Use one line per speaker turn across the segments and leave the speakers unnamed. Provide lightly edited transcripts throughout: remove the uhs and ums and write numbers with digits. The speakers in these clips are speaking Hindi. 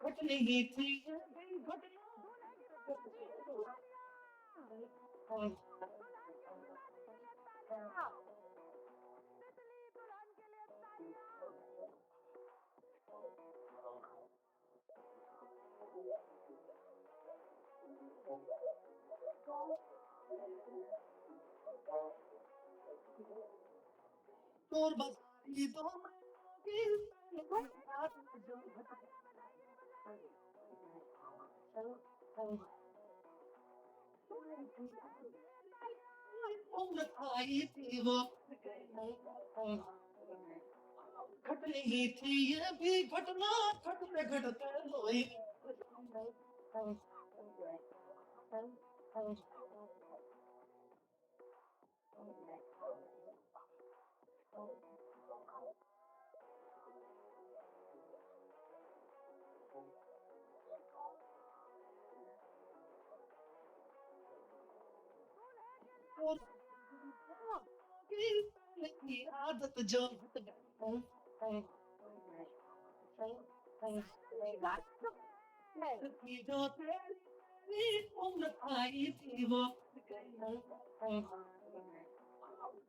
घटने ही थी ये भी घटना। चोर बाजारी दो उम्र आई थी वो घटने ही थी ये भी घटना। घटते घटते लोई। चोर की आदत जो थी जो तेरी उम्र आई थी वो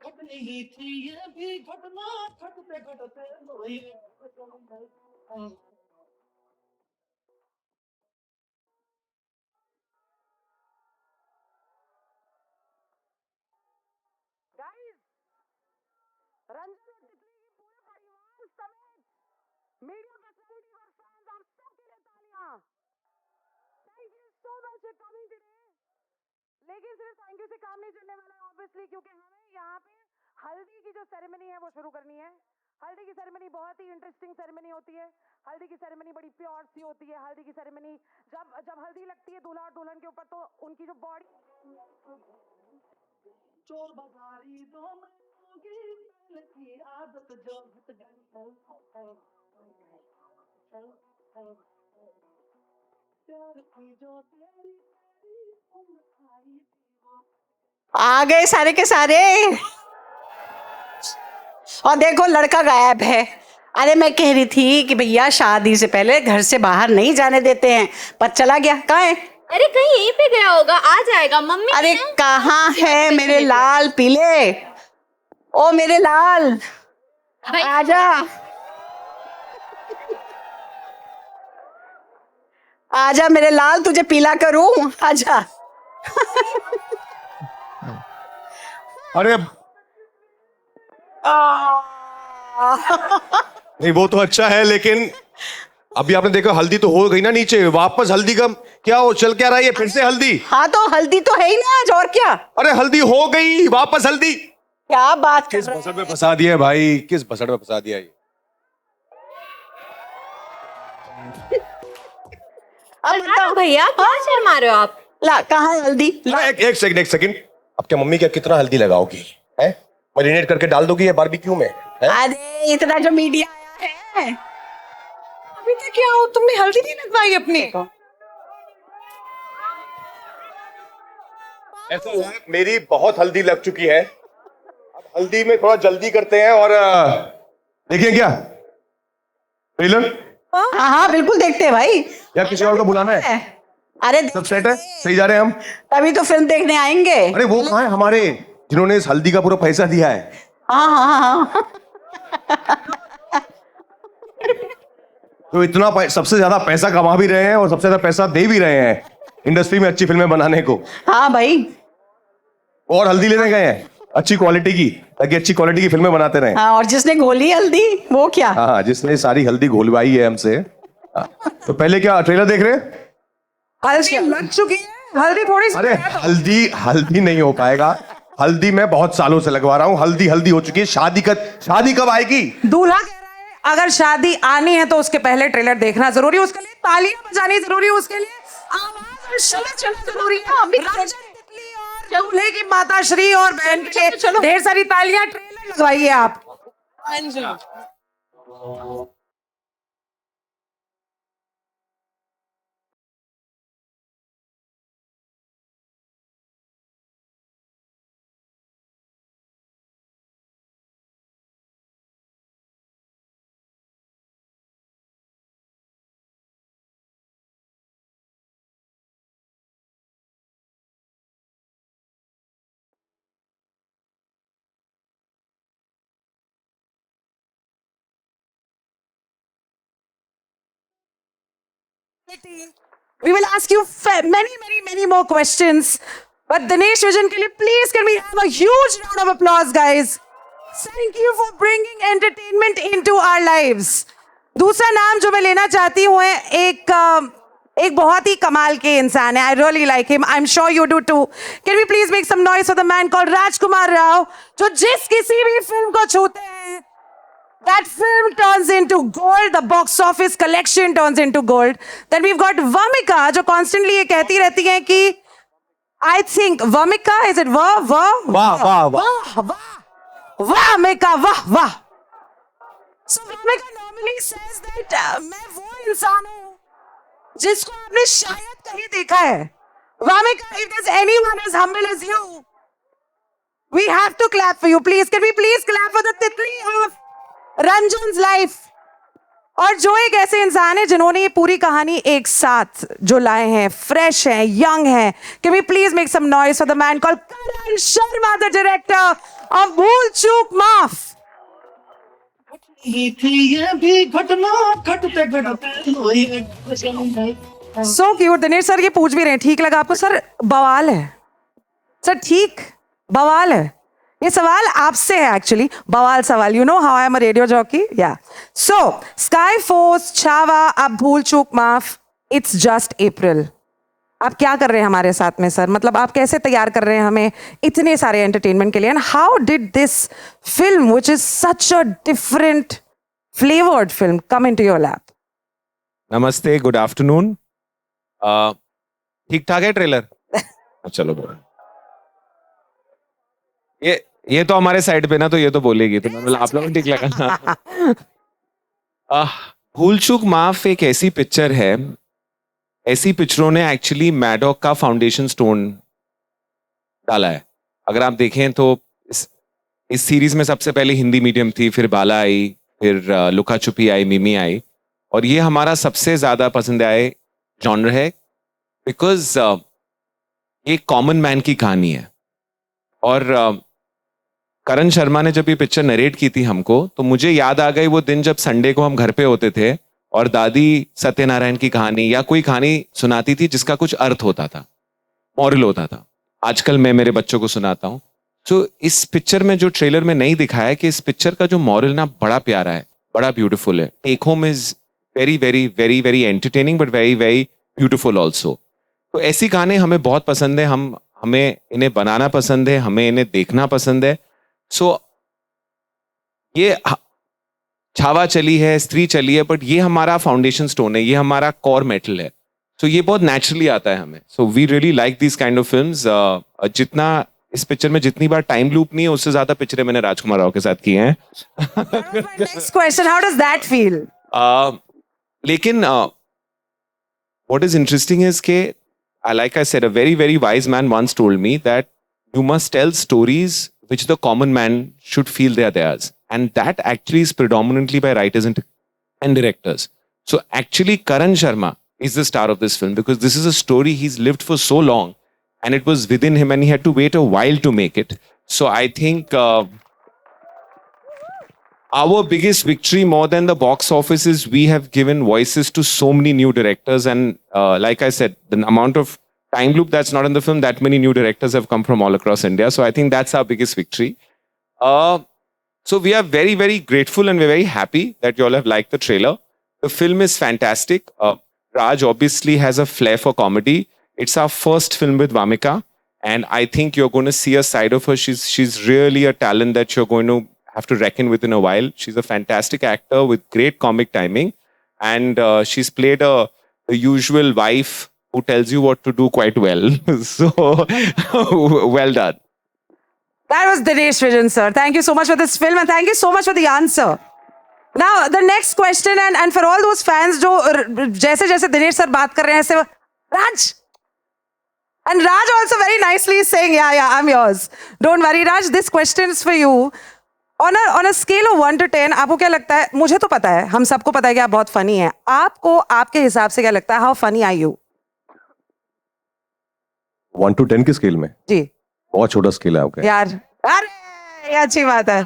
घटने ही थी ये भी घटना। घटते घटते लोई।
गाइस, रंजन और तितली की पूरे परिवार समेत मीडिया पर्सनालिटीज और फैंस, आप सबके लिए तालियां। Thank you so much for coming today. लेकिन सिर्फ थैंक यू से काम नहीं चलने वाला है ऑब्वियसली, क्योंकि हमें यहाँ पे हल्दी की जो सेरेमनी है वो शुरू करनी है। हल्दी की सेरेमनी बहुत ही इंटरेस्टिंग सेरेमनी होती है। हल्दी की सेरेमनी बड़ी प्योर सी होती है। हल्दी की सेरेमनी जब जब हल्दी लगती है दूल्हा और दुल्हन के ऊपर, तो उनकी जो बॉडी
चोर बाजारी दो की आदत जो प्यार की जो तेरी उम्र आई थी वो।
आ गए सारे के सारे। और देखो लड़का गायब है। अरे मैं कह रही थी कि भैया शादी से पहले घर से बाहर नहीं जाने देते हैं, पर चला गया। कहाँ है?
अरे कहीं यहीं पे गया होगा, आ जाएगा। मम्मी
अरे कहाँ है मेरे लाल पीले? ओ मेरे लाल,
भाई
आजा आजा मेरे लाल, तुझे पीला करूं, आजा।
अरे नहीं, वो तो अच्छा है, लेकिन अभी आपने देखा हल्दी तो हो गई ना नीचे, वापस हल्दी का क्या हो, चल क्या रहा है ये फिर से हल्दी?
हाँ तो हल्दी तो है ही ना आज, और क्या?
अरे हल्दी हो गई, वापस हल्दी?
क्या बात कर
किस
रहे
बसड़ में फंसा दिया है भाई, किस बसड़ में फंसा दिया ये?
अब बताओ
भैया, क्या शर्मा रहे हो आप?
ला, कहाँ है हल्दी? ला।
एक सेकंड, एक सेकंड। अब क्या मम्मी क्या कितना हल्दी लगाओगी? है मैरिनेट करके डाल दोगी ये बारबेक्यू में? है?
अरे इतना जो मीडिया आया है, अभी तक क्या हो, तुमने हल्दी नहीं लगवाई अपनी?
ऐसा है, मेरी बहुत हल्दी लग चुकी है। अब हल्दी में थोड़ा जल्दी करते हैं और देखिए क्या ट्रेलर,
हाँ हाँ बिल्कुल देखते हैं भाई।
या किसी और को बुलाना है?
अरे
सब सेट है, सही जा रहे हैं हम?
तभी तो फिल्म देखने आएंगे।
अरे वो कहाँ है हमारे, जिन्होंने इस हल्दी का पूरा पैसा दिया है?
हाँ हाँ हाँ।
तो इतना सबसे ज्यादा पैसा कमा भी रहे हैं और सबसे ज्यादा पैसा दे भी रहे हैं इंडस्ट्री में अच्छी फिल्में बनाने को।
हाँ भाई।
और हल्दी लेने गए हैं अच्छी क्वालिटी की, ताकि अच्छी क्वालिटी की फिल्में बनाते रहें।
हाँ, और जिसने घोली हल्दी वो क्या?
हाँ, जिसने सारी हल्दी घोलवाई है हमसे। हाँ, तो पहले क्या ट्रेलर देख रहे हैं?
हल्दी लग चुकी है, हल्दी थोड़ी सी।
अरे हल्दी हल्दी नहीं हो पाएगा, हल्दी मैं बहुत सालों से लगवा रहा हूँ, हल्दी हल्दी हो चुकी है। शादी कब आएगी?
दूल्हा कह रहा है अगर शादी आनी है तो उसके पहले ट्रेलर देखना जरूरी है, उसके लिए तालियां बजानी जरूरी है, उसके लिए आवाज और शब्द चलना जरूरी है। रंजन, तितली और दूल्हे की माता श्री और बहन के लिए ढेर सारी तालियां, ट्रेलर लगवाइए आप। We will ask you many more questions. But Dinesh Vision के लिए please can we have a huge round of applause, guys. Thank you for bringing entertainment into our lives. दूसरा नाम जो मैं लेना चाहती हूँ है एक बहुत ही कमाल के इंसान है. I really like him. I'm sure you do too. Can we please make some noise for the man called Rajkumar Rao, जो जिस किसी भी फिल्म को छूते हैं, that film turns into gold. The box office collection turns into gold. Then we've got Vamika, जो constantly ये कहती रहती है कि I think Vamika, is it Vamika. So Vamika normally says that मैं वो इंसान हूँ जिसको आपने शायद कहीं देखा है. Vamika, if there's anyone as humble as you, we have to clap for you. Please, can we please clap for the Titli of Ranjan's life? और जो एक ऐसे इंसान है जिन्होंने ये पूरी कहानी एक साथ जो लाए हैं, फ्रेश हैं, यंग हैं. Can we please make some noise for the man called Karan Sharma, the director of Bhool Chook Maaf?
ही थी ये भी घटना घटते घटते लोई.
So cute. दिनेश सर ये पूछ भी रहे हैं, ठीक लगा आपको? सर बवाल है सर, ठीक बवाल है. ये सवाल आपसे है एक्चुअली, बवाल सवाल. You know how I am a radio jockey. या सो स्काई फोर्स, छावा, अब भूल चूक माफ, इट्स जस्ट अप्रैल. आप क्या कर रहे हैं हमारे साथ में सर? मतलब आप कैसे तैयार कर रहे हैं हमें इतने सारे एंटरटेनमेंट के लिए? And how did this film which is such a different flavoured film come into your lap?
नमस्ते, गुड आफ्टरनून. ठीक ठाक है ट्रेलर? चलो बोलो. ये तो हमारे साइड पे ना, तो ये तो बोलेगी, तो मतलब आप लोगों को ठीक लगा. भूल चूक माफ एक ऐसी पिक्चर है, ऐसी पिक्चरों ने एक्चुअली मैडॉक का फाउंडेशन स्टोन डाला है. अगर आप देखें तो इस सीरीज में सबसे पहले हिंदी मीडियम थी, फिर बाला आई, फिर लुका छुपी आई, मिमी आई, और ये हमारा सबसे ज्यादा पसंद आए जॉनर है बिकॉज ये कॉमन मैन की कहानी है. और करण शर्मा ने जब ये पिक्चर नरेट की थी हमको, तो मुझे याद आ गई वो दिन जब संडे को हम घर पे होते थे और दादी सत्यनारायण की कहानी या कोई कहानी सुनाती थी जिसका कुछ अर्थ होता था, मॉरल होता था. आजकल मैं मेरे बच्चों को सुनाता हूँ. तो इस पिक्चर में जो ट्रेलर में नहीं दिखाया है कि इस पिक्चर का जो मॉरल ना बड़ा प्यारा है, बड़ा ब्यूटीफुल है. Take home is very very very very entertaining but very very beautiful also. तो ऐसी कहानी हमें बहुत पसंद है. हमें इन्हें बनाना पसंद है, हमें इन्हें देखना पसंद है. सो ये छावा चली है, स्त्री चली है, बट ये हमारा फाउंडेशन स्टोन है, ये हमारा कोर मेटल है. सो ये बहुत नेचुरली आता है हमें. So we really like this kind of films. जितना इस पिक्चर में जितनी बार टाइम लूप नहीं है, उससे ज्यादा पिक्चरें मैंने राजकुमार राव के साथ की हैं.
Next question, how does that feel?
लेकिन what is interesting is के like I said, a very very wise man once told me that you must tell stories which the common man should feel they are theirs, and that actually is predominantly by writers and directors. So actually Karan Sharma is the star of this film because this is a story he's lived for so long and it was within him and he had to wait a while to make it. So I think our biggest victory more than the box office is we have given voices to so many new directors, and like I said, the amount of time loop that's not in the film, that many new directors have come from all across India. So I think that's our biggest victory. So we are very, very grateful and we're very happy that you all have liked the trailer. The film is fantastic. Raj obviously has a flair for comedy. It's our first film with Vamika, and I think you're going to see a side of her. She's really a talent that you're going to have to reckon with in a while. She's a fantastic actor with great comic timing, and she's played the usual wife who tells you what to do quite well. So, well done.
That was Dinesh Vision, sir. Thank you so much for this film and thank you so much for the answer. Now, the next question, and for all those fans जो जैसे जैसे दिनेश सर बात कर रहे हैं ऐसे Raj. And Raj also very nicely is saying, yeah, I'm yours. Don't worry, Raj, this question is for you. On a scale of 1 to 10, आपको क्या लगता है? मुझे तो पता है, हम सबको पता है कि आप बहुत फनी हैं. आपको आपके हिसाब से क्या लगता है? How funny are you?
1 to 10 की स्केल में?
जी.
बहुत छोटा स्केल है आपका.
यार, अरे ये अच्छी बात है.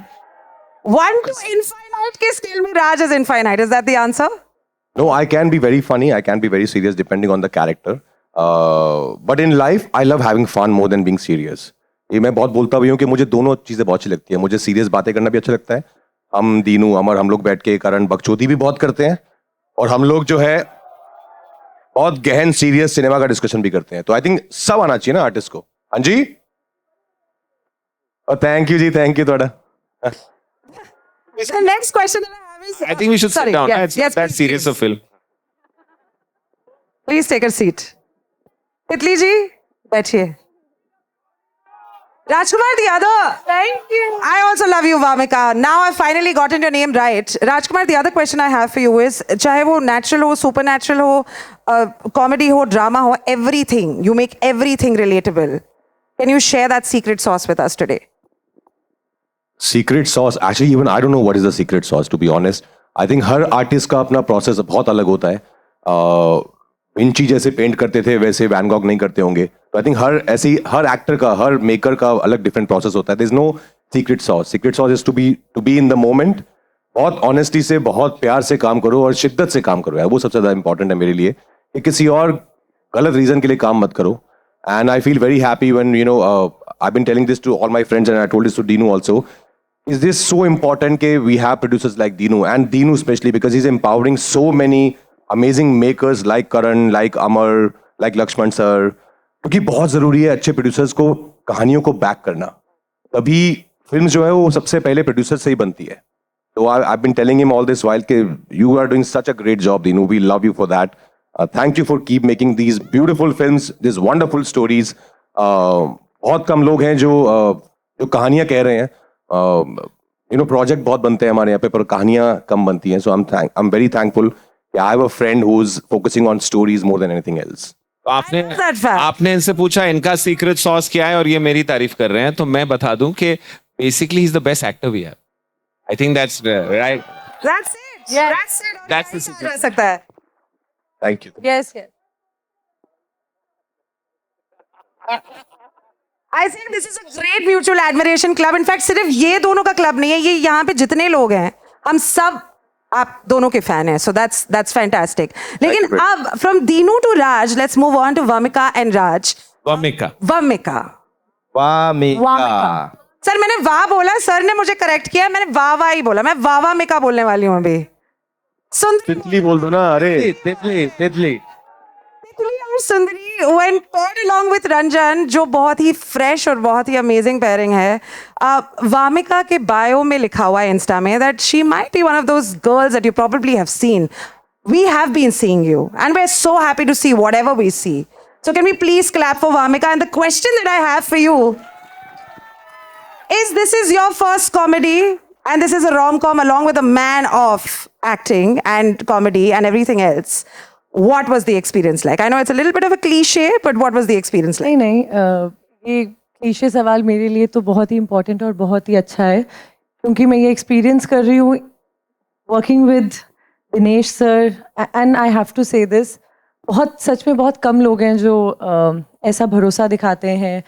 1 to infinite के स्केल में Raj is infinite. Is that the answer?
No, I can be very funny. I can be very serious depending on the character. But in life, I love having fun more than being serious. ये मैं बहुत बोलता भी हूँ कि मुझे दोनों चीज़ें बहुत अच्छी लगती है. मुझे सीरियस बातें करना भी अच्छा लगता है. हम दीनू अमर हम लोग बैठ के कारण बकचोदी भी बहुत करते हैं और हम लोग जो है बहुत गहन सीरियस सिनेमा का डिस्कशन भी करते हैं. तो आई थिंक सब आना चाहिए ना आर्टिस्ट को. हाँ जी. और थैंक यू जी. थैंक यू थोड़ा.
The next question that I have is.
I think we should
Sorry,
sit down.
Yes,
It's
yes,
not that
please,
serious a film.
Please take a seat. तितली जी बैठिए. Rajkumar Yadav. Thank you. I also love you, Vamika. Now I've finally gotten your name right. Rajkumar, the other question I have for you is, चाहे वो natural हो, supernatural हो, comedy हो, drama हो, everything. You make everything relatable. Can you share that secret sauce with us today?
Secret sauce actually even I don't know what is the secret sauce to be honest. I think हर आर्टिस्ट का अपना प्रोसेस बहुत अलग होता है. विंची जैसे पेंट करते थे वैसे वैन गॉग नहीं करते होंगे. तो आई थिंक हर एक्टर का हर मेकर का अलग डिफरेंट प्रोसेस होता है. There is no secret sauce. Secret sauce is to be in the moment. बहुत ऑनेस्टी से बहुत प्यार से काम करो और शिद्दत से काम करो. वो सबसे ज़्यादा इंपॉर्टेंट है मेरे लिए कि किसी और गलत रीजन के लिए काम मत करो. And I feel very happy when you know I been telling this to all my friends and I told this to Dinu also. Is this so important that we have producers like Dinu, and Dinu especially because he's empowering so many amazing makers like Karan, like Amar, like Lakshman sir. क्योंकि बहुत ज़रूरी है अच्छे producers को कहानियों को back करना. तभी फिल्म जो है वो सबसे पहले producer से ही बनती है. So I've been telling him all this while कि you are doing such a great job, Dinu. We love you for that. Thank you for keep making these beautiful films, these wonderful stories. बहुत कम लोग हैं जो कहानियाँ कह रहे हैं. प्रोजेक्ट बहुत बनते हैं हमारे यहाँ पे पर कहानियां कम बनती हैं. सो आई एम वेरी थैंकफुल कि I have a friend who is focusing on stories more than anything else.
तो आपने इनसे पूछा इनका सीक्रेट सॉस क्या है और ये मेरी तारीफ कर रहे हैं. तो मैं बता दूं कि basically is the best actor we have. I think that's right.
That's it. Yeah. That's it.
That's the secret.
रह सकता है.
Thank you.
Yes, yes. I think this is a great mutual admiration club. In fact, सिर्फ ये दोनों का क्लब नहीं है. ये यहाँ पे जितने लोग हैं हम सब आप दोनों के फैन हैं. So that's fantastic. लेकिन अब from Dinu to Raj, let's move on to Vamika and Raj.
Vamika.
Sir मैंने वाह बोला. सर ने मुझे करेक्ट किया. मैंने वाह ही बोला. मैं वामिका बोलने वाली हूँ अभी. सुंदरी
तितली बोल दो ना. अरे
तितली.
और सुंदरी when paired along with Ranjan जो बहुत ही फ्रेश और बहुत ही अमेजिंग पेयरिंग है. वामिका के बायो में लिखा हुआ है इंस्टा में that she might be one of those girls that you probably have seen. We have been seeing you and we're so happy to see whatever we see. So can we please clap for Vamika? And the question that I have for you is, this is your first comedy and this is a rom-com along with a man of acting and comedy and everything else. What was the experience like? I know it's a little bit of a cliche, but what was the experience like?
नहीं ये क्लीशे सवाल मेरे लिए तो बहुत ही इम्पोर्टेंट और बहुत ही अच्छा है क्योंकि मैं ये एक्सपीरियंस कर रही हूँ working with Dinesh sir. And I have to say this, बहुत सच में बहुत कम लोग हैं जो ऐसा भरोसा दिखाते हैं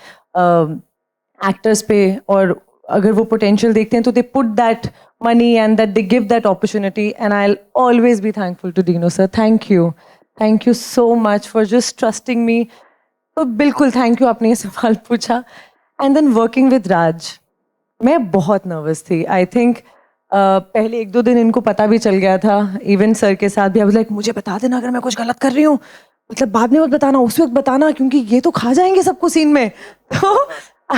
एक्टर्स पे और अगर वो पोटेंशियल देखते हैं तो they put that money and that they give that opportunity, and I'll always be thankful to Dino sir. Thank you so much for just trusting me. तो बिल्कुल thank you आपने ये सवाल पूछा. And then working with Raj, मैं बहुत नर्वस थी. I think पहले 1-2 दिन इनको पता भी चल गया था. इवन सर के साथ भी I was like मुझे बता देना अगर मैं कुछ गलत कर रही हूँ. मतलब बाद में मत बताना, उस वक्त बताना क्योंकि ये तो खा जाएंगे सबको सीन में. तो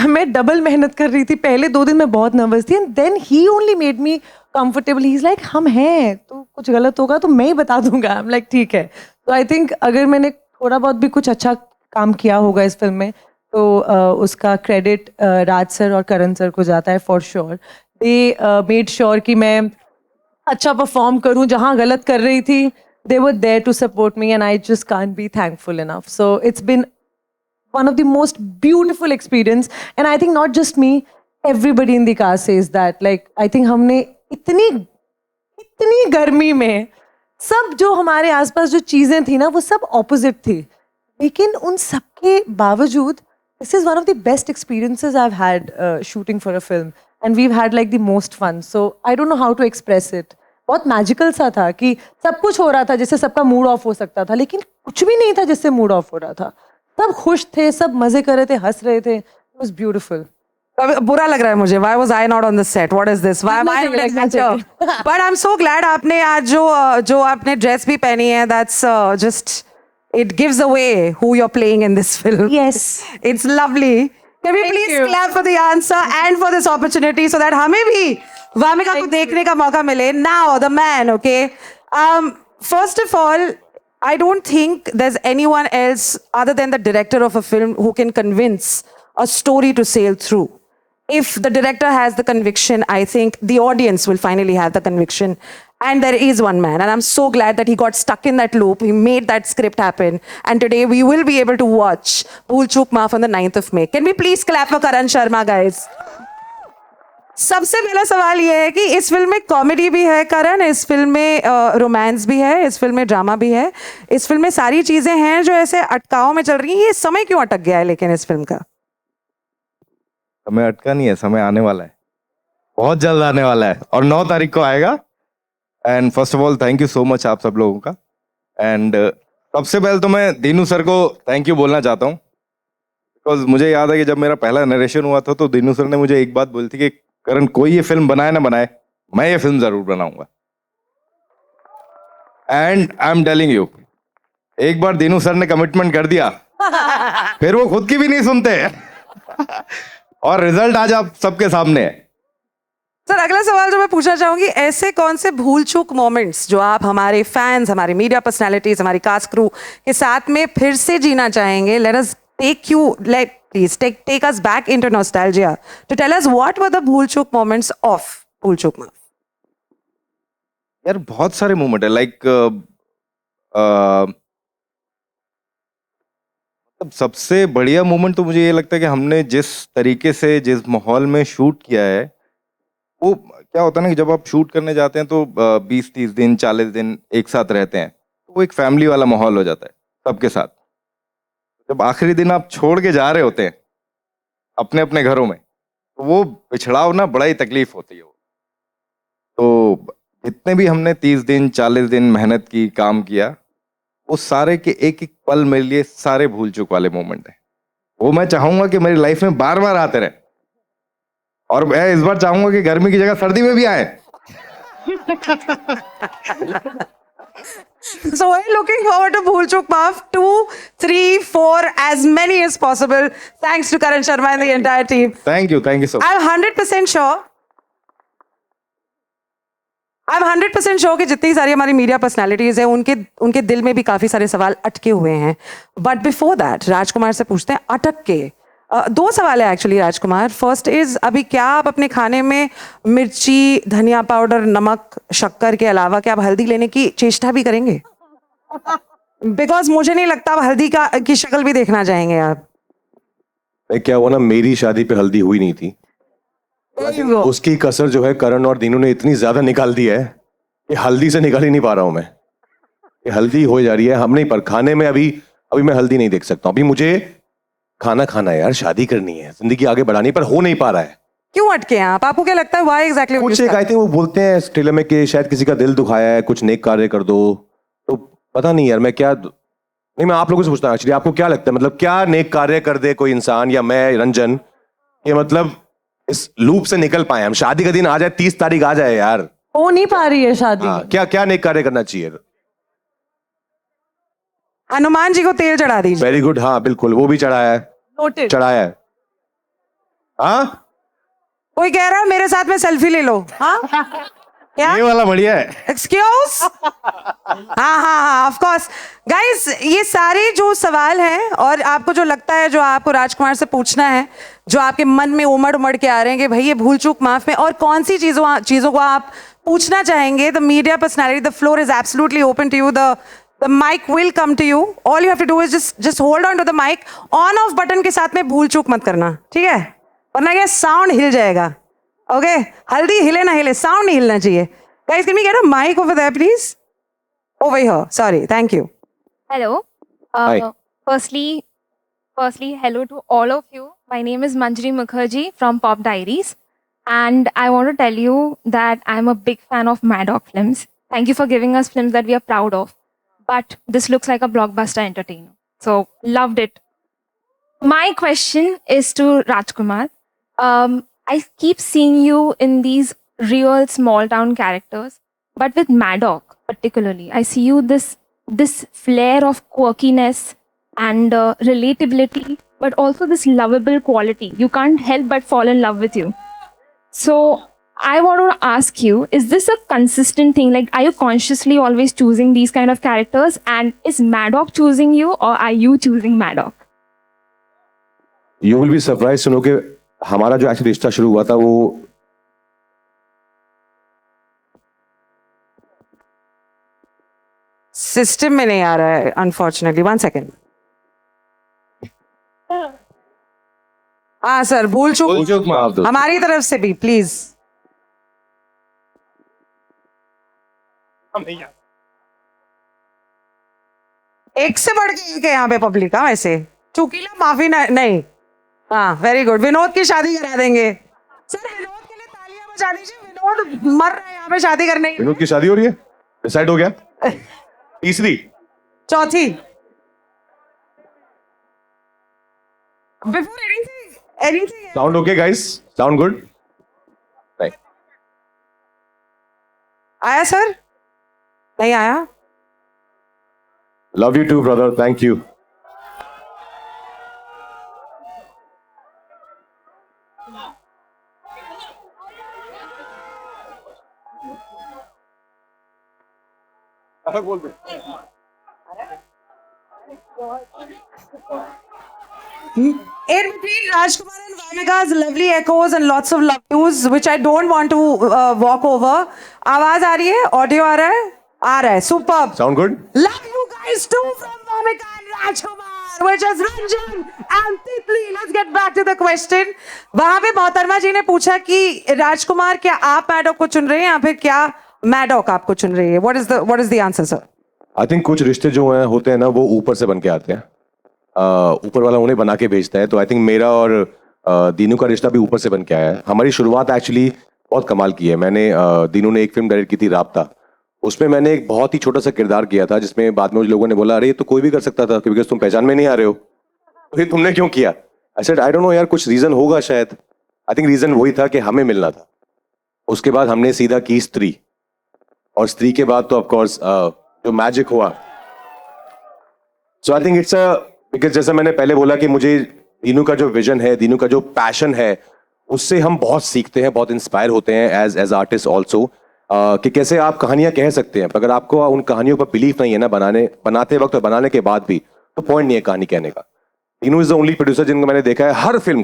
मैं डबल मेहनत कर रही थी. पहले 2 दिन मैं बहुत नर्वस थी. And then he only made me comfortable. He is like हम हैं तो कुछ गलत होगा तो मैं ही बता दूंगा. आई एम लाइक ठीक है. तो आई थिंक अगर मैंने थोड़ा बहुत भी कुछ अच्छा काम किया होगा इस फिल्म में तो उसका क्रेडिट राज सर और करण सर को जाता है for sure. They made sure कि मैं अच्छा परफॉर्म करूं. जहाँ गलत कर रही थी they were there to support me and I just can't be thankful enough. So it's been one of the most beautiful experience, and I think not just me, everybody in the cast says that. Like I think हमने इतनी गर्मी में सब जो हमारे आसपास जो चीजें थी ना वो सब opposite थी, लेकिन उन सब के बावजूद this is one of the best experiences I've had shooting for a film, and we've had like the most fun. So I don't know how to express it. बहुत मैजिकल सा था कि सब कुछ हो रहा था जिससे सबका मूड ऑफ हो सकता था, लेकिन कुछ भी नहीं था जिससे मूड ऑफ हो रहा था. सब खुश थे, सब मजे कर रहे थे, हंस रहे थे. It was beautiful.
बुरा लग रहा है मुझे. Why was I not on the set? What is this? Why am I not an actor? But I'm so glad आपने आज जो आपने ड्रेस भी पहनी है, that's just it gives away who you're playing in this film.
Yes.
It's lovely. Can we please clap for the answer and for this opportunity so that हमें भी वामिका को देखने का मौका मिले. Now the man, okay. First of all, I don't think there's anyone else other than the director of a film who can convince a story to sail through. If the director has the conviction, I think the audience will finally have the conviction. And there is one man, and I'm so glad that he got stuck in that loop. He made that script happen. And today we will be able to watch Bhool Chook Maaf on the 9th of May. Can we please clap for Karan Sharma, guys? सबसे पहला सवाल ये है कि इस फिल्म में कॉमेडी भी है करण, इस फिल्म में रोमांस भी है, इस फिल्म में ड्रामा भी है, इस फिल्म में सारी चीजें हैं जो ऐसे अटकाव में चल रही हैं. ये समय क्यों अटक गया है लेकिन इस फिल्म का?
समय अटका नहीं है, समय आने वाला है, बहुत जल्द आने वाला है और 9 तारीख को आएगा. And first of all thank you so much आप सब लोगों का. एंड सबसे पहले तो मैं दीनू सर को थैंक यू बोलना चाहता हूँ, बिकॉज मुझे याद है कि जब मेरा पहला नरेशन हुआ था तो दीनू सर ने मुझे एक बात बोली थी कि करण कोई ये फिल्म बनाए ना बनाए, मैं ये फिल्म जरूर बनाऊंगा. And I am telling you, एक बार दीनू सर ने कमिटमेंट कर दिया फिर वो खुद की भी नहीं सुनते और रिजल्ट आज आप सबके सामने है.
सर अगला सवाल जो मैं पूछना चाहूंगी, ऐसे कौन से भूल चूक मोमेंट्स जो आप हमारे फैंस, हमारे मीडिया पर्सनालिटीज, हमारी कास्ट क्रू के साथ में फिर से जीना चाहेंगे? Let us take you, let please take us back into nostalgia to tell us what were the Bhool Chuk moments of भूल चूक माफ.
यार बहुत सारे मोमेंट है, लाइक सबसे बढ़िया मोमेंट तो मुझे ये लगता है कि हमने जिस तरीके से जिस माहौल में शूट किया है, वो क्या होता है ना कि जब आप शूट करने जाते हैं तो 20-30 दिन 40 दिन एक साथ रहते हैं, तो वो एक फैमिली वाला माहौल हो जाता है सबके साथ. जब आखिरी दिन आप छोड़ के जा रहे होते हैं अपने अपने घरों में, तो वो पिछड़ाव ना बड़ा ही तकलीफ होती है. तो जितने भी हमने 30 दिन 40 दिन मेहनत की, काम किया, वो सारे के एक एक पल मेरे लिए सारे भूल चूक वाले मोमेंट है. वो मैं चाहूंगा कि मेरी लाइफ में बार बार आते रहे, और मैं इस बार चाहूंगा कि गर्मी की जगह सर्दी में भी आए.
So we're looking forward to Bhool Chook Maaf 2, 3, 4, as many as possible. Thanks to Karan Sharma and the entire team.
Thank you so much.
I'm 100% sure कि जितनी सारी हमारी मीडिया पर्सनालिटीज हैं उनके दिल में भी काफी सारे सवाल अटके हुए हैं. बट बिफोर दैट राजकुमार से पूछते हैं अटक के. 2 सवाल है एक्चुअली राजकुमार. फर्स्ट इज, अभी क्या आप अपने खाने में मिर्ची, धनिया पाउडर, नमक, शक्कर के अलावा क्या आप हल्दी लेने की चेष्टा भी करेंगे? बिकॉज मुझे नहीं लगता आप हल्दी की शक्ल भी देखना चाहेंगे आप.
क्या हुआ ना, मेरी शादी पे हल्दी हुई नहीं थी. उसकी कसर जो है करण और दीनू ने इतनी ज्यादा निकाल दी है कि हल्दी से निकाल ही नहीं पा रहा हूं मैं. कि हल्दी हो जा रही है हम नहीं, पर खाने में अभी मैं हल्दी नहीं देख सकता. अभी मुझे खाना है यार, शादी करनी है, जिंदगी आगे बढ़ानी, पर हो नहीं पा रहा है.
क्यों अटके हैं आप? आपको क्या लगता है व्हाई एग्जैक्टली?
कुछ एक आई थिंक वो बोलते हैं ट्रेलर में कि शायद किसी का दिल दुखाया है, कुछ नेक कार्य कर दो. तो पता नहीं यार, मैं क्या नहीं, मैं आप लोगों से पूछता हूँ एक्चुअली, आपको क्या लगता है, मतलब क्या नेक कार्य कर दे कोई इंसान या मैं रंजन, ये मतलब इस लूप से निकल पाए हम? शादी का दिन आ जाए, 30 तारीख आ जाए यार,
हो नहीं पा रही है शादी.
क्या नेक कार्य करना चाहिए?
हनुमान जी को तेल चढ़ा दीजिए.
Very good. हाँ बिल्कुल, वो भी चढ़ाया है, चढ़ाया है. हाँ,
कोई कह रहा है मेरे साथ में सेल्फी ले लो. हाँ क्या?
ये वाला बढ़िया है.
एक्सक्यूज? हाँ ऑफ कोर्स. गाइस, ये सारे जो सवाल हैं और आपको जो लगता है, जो आपको राजकुमार से पूछना है, जो आपके मन में उमड़ के आ रहे हैं कि भाई ये भूल चूक माफ में और कौन सी चीजों को आप पूछना चाहेंगे, the media personality, the floor is absolutely open to you. The mic will come to you. All you have to do is just hold on to the mic. On off button के साथ में भूल चूक मत करना, ठीक है? वरना क्या साउंड हिल जाएगा. ओके, हल्दी हिले ना हिले, साउंड नहीं हिलना चाहिए. Guys, can we get a mic over there, please? Over here. Sorry. Thank you.
Hello.
Hi.
Firstly, hello to all of you. My name is Manjari Mukherjee from Pop Diaries.
And I want to tell you that I'm a big fan of Maddock films. Thank you for giving us films that we are proud of. But this looks like a blockbuster entertainer. So, loved it. My question is to Rajkumar. I keep seeing you in these real small town characters, but with Maddock particularly, I see you this flair of quirkiness and relatability, but also this lovable quality. You can't help but fall in love with you. So I want to ask you, is this a consistent thing? Like, are you consciously always choosing these kind of characters? And is Maddock choosing you, or are you choosing Maddock?
You will be surprise सुनो कि हमारा जो एक्चुअली रिश्ता शुरू हुआ था वो
सिस्टम में नहीं आ रहा है अनफॉर्चुनेटली, 1 सेकेंड। हाँ सर, भूल चूक
माफ दो।
हमारी तरफ से भी प्लीज। एक से बढ़ के एक है यहाँ पे पब्लिक। हाँ वैसे चूकीला माफी नहीं। हाँ वेरी गुड, विनोद की शादी करा देंगे सर। विनोद के लिए तालियां बजा दीजिए, विनोद मर रहा है यहाँ पे शादी करने के लिए।
विनोद की शादी हो रही है, डिसाइड हो गया? तीसरी
चौथी before anything
sound okay guys, sound good? Right,
आया सर? नहीं आया?
Love you too brother, thank you. बोल दे।
In between Rajkumar and Vamika's lovely echoes and lots of love yous, which I don't want to walk over. आवाज आ रही है? ऑडियो आ रहा है? आ रहा है। Superb.
Sound good?
Love you guys too from Vamika and Rajkumar, which is Ranjan and Titli. Let's get back to the question. वहाँ पे मोहतरमा जी ने पूछा कि राजकुमार क्या आप मैडोक को चुन रहे हैं या फिर क्या मैडोक आपको चुन रही है? What is the answer, sir?
I think कुछ रिश्ते जो हैं होते हैं ना वो ऊपर से बन के आते हैं, ऊपर वाला उन्हें बना के भेजता है। तो आई थिंक मेरा और दीनू का रिश्ता भी ऊपर से बन के आया है। हमारी शुरुआत एक्चुअली बहुत कमाल की है। मैंने दीनू ने एक फिल्म डायरेक्ट की थी राब्ता, उसमें मैंने एक बहुत ही छोटा सा किरदार किया था जिसमें बाद में मुझे लोगों ने बोला अरे ये तो कोई भी कर सकता था क्योंकि तुम पहचान में नहीं आ रहे हो, तो ये तुमने क्यों किया? I said I don't no यार, कुछ रीजन होगा शायद। आई थिंक रीजन वही था कि हमें मिलना था। उसके बाद हमने सीधा की स्त्री, और स्त्री के बाद तो ऑफकोर्स जो मैजिक हुआ। सो आई थिंक इट्स बिकॉज जैसा मैंने पहले बोला कि मुझे दीनू का जो विजन है, दीनू का जो पैशन है, उससे हम बहुत सीखते हैं, बहुत इंस्पायर होते हैं एज आर्टिस्ट ऑल्सो, कि कैसे आप कहानियां कह सकते हैं अगर आपको उन कहानियों पर बिलीफ नहीं है ना बनाते वक्त और बनाने के बाद भी, तो पॉइंट नहीं है कहानी कहने का। Dinu is the only producer जिनको मैंने देखा है हर फिल्म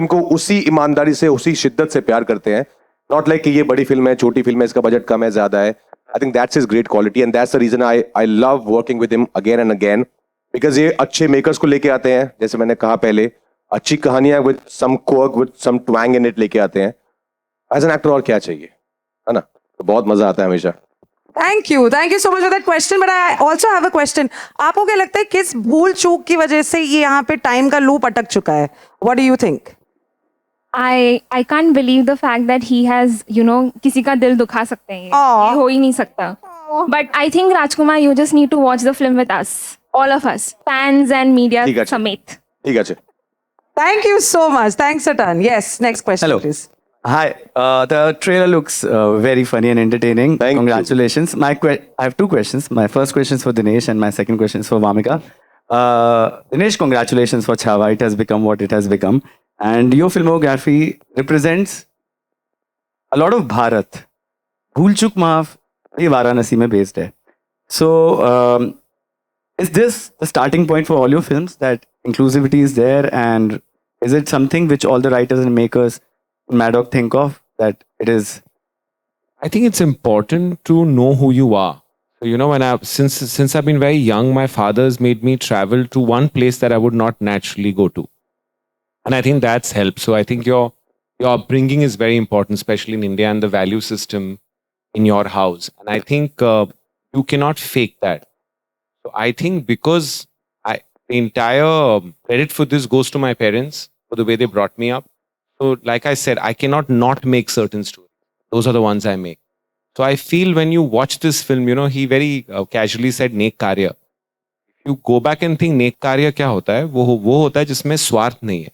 को उसी ईमानदारी से, उसी शिद्दत से प्यार करते हैं। नॉट लाइक कि ये बड़ी फिल्म है, छोटी फिल्म है, इसका बजट कम है, ज्यादा है। I think that's his great quality and that's the reason I love working with him again and again, because ये अच्छे मेकर्स को लेके आते हैं, जैसे मैंने कहा पहले, अच्छी कहानियां with some quirk with some twang in it लेके आते हैं। एज एन एक्टर और क्या चाहिए, है ना? तो बहुत मजा आता है हमेशा।
Thank you so much for that question, but I also have a question. आपको क्या लगता है किस भूल चूक की वजह से ये यहाँ पे टाइम का लूप अटक चुका है? What do you think?
I can't believe the fact that he has, किसी का दिल दुखा सकते हैं, ये हो ही नहीं सकता. But I think Rajkumar, you just need to watch the film with us, all of us, fans and media समेत.
ठीक है।
Thank you so much. Thanks a ton. Yes, next question,
Hello.
please.
Hi, the trailer looks very funny and entertaining.
Thank you.
Congratulations. I have two questions. My first question is for Dinesh and my second question is for Vamika. Dinesh, congratulations for Chhaava. It has become what it has become. And your filmography represents a lot of Bharat. Bhool Chuk Maaf, ये वाराणसी में based है. So, is this the starting point for all your films, that inclusivity is there, and is it something which all the writers and makers in Maddock think of, that it is?
I think it's important to know who you are. So, when since I've been very young, my father's made me travel to one place that I would not naturally go to. And I think that's helped. So I think your upbringing is very important, especially in India, and the value system in your house. And I think you cannot fake that. So I think because the entire credit for this goes to my parents for the way they brought me up. So, like I said, I cannot not make certain stories. Those are the ones I make. So I feel when you watch this film, you know, he very casually said Nek Karya. If you go back and think Nek Karya क्या होता है, वो होता है जिसमें स्वार्थ नहीं है.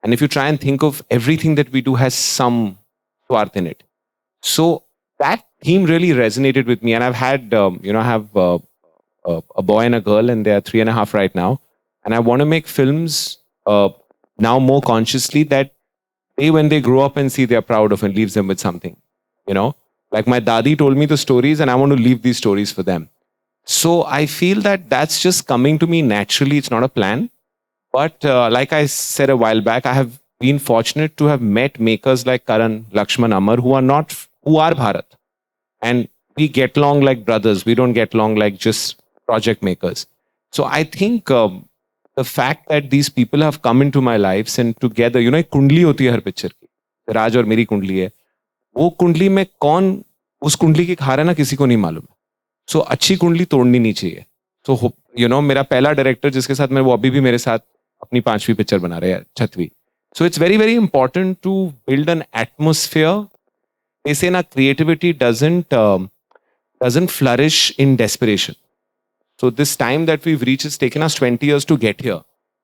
And if you try and think of everything that we do has some swarth in it. So that theme really resonated with me. And I've had, I have a boy and a girl, and they are 3.5 right now. And I want to make films now more consciously that they, when they grow up and see, they are proud of and leaves them with something. You know, like my dadi told me the stories, and I want to leave these stories for them. So I feel that that's just coming to me naturally. It's not a plan. But like I said a while back, I have been fortunate to have met makers like Karan, Lakshman, Amar, who are Bharat. And we get along like brothers. We don't get along like just project makers. So I think the fact that these people have come into my lives and together, you know, एक कुंडली होती है हर पिक्चर की. राज और मेरी कुंडली है. वो कुंडली में कौन उस कुंडली की खा रहा है ना, किसी को नहीं मालूम. So अच्छी कुंडली तोड़नी नहीं चाहिए. So you know, मेरा पहला डायरेक्टर जिसके साथ मैं, वो अभी भी मेरे साथ अपनी 5वीं पिक्चर बना रहे हैं, 6वीं. So it's very, very important to build an atmosphere. They say na, creativity doesn't flourish in desperation. So this time that we've reached has taken us 20 years to get here.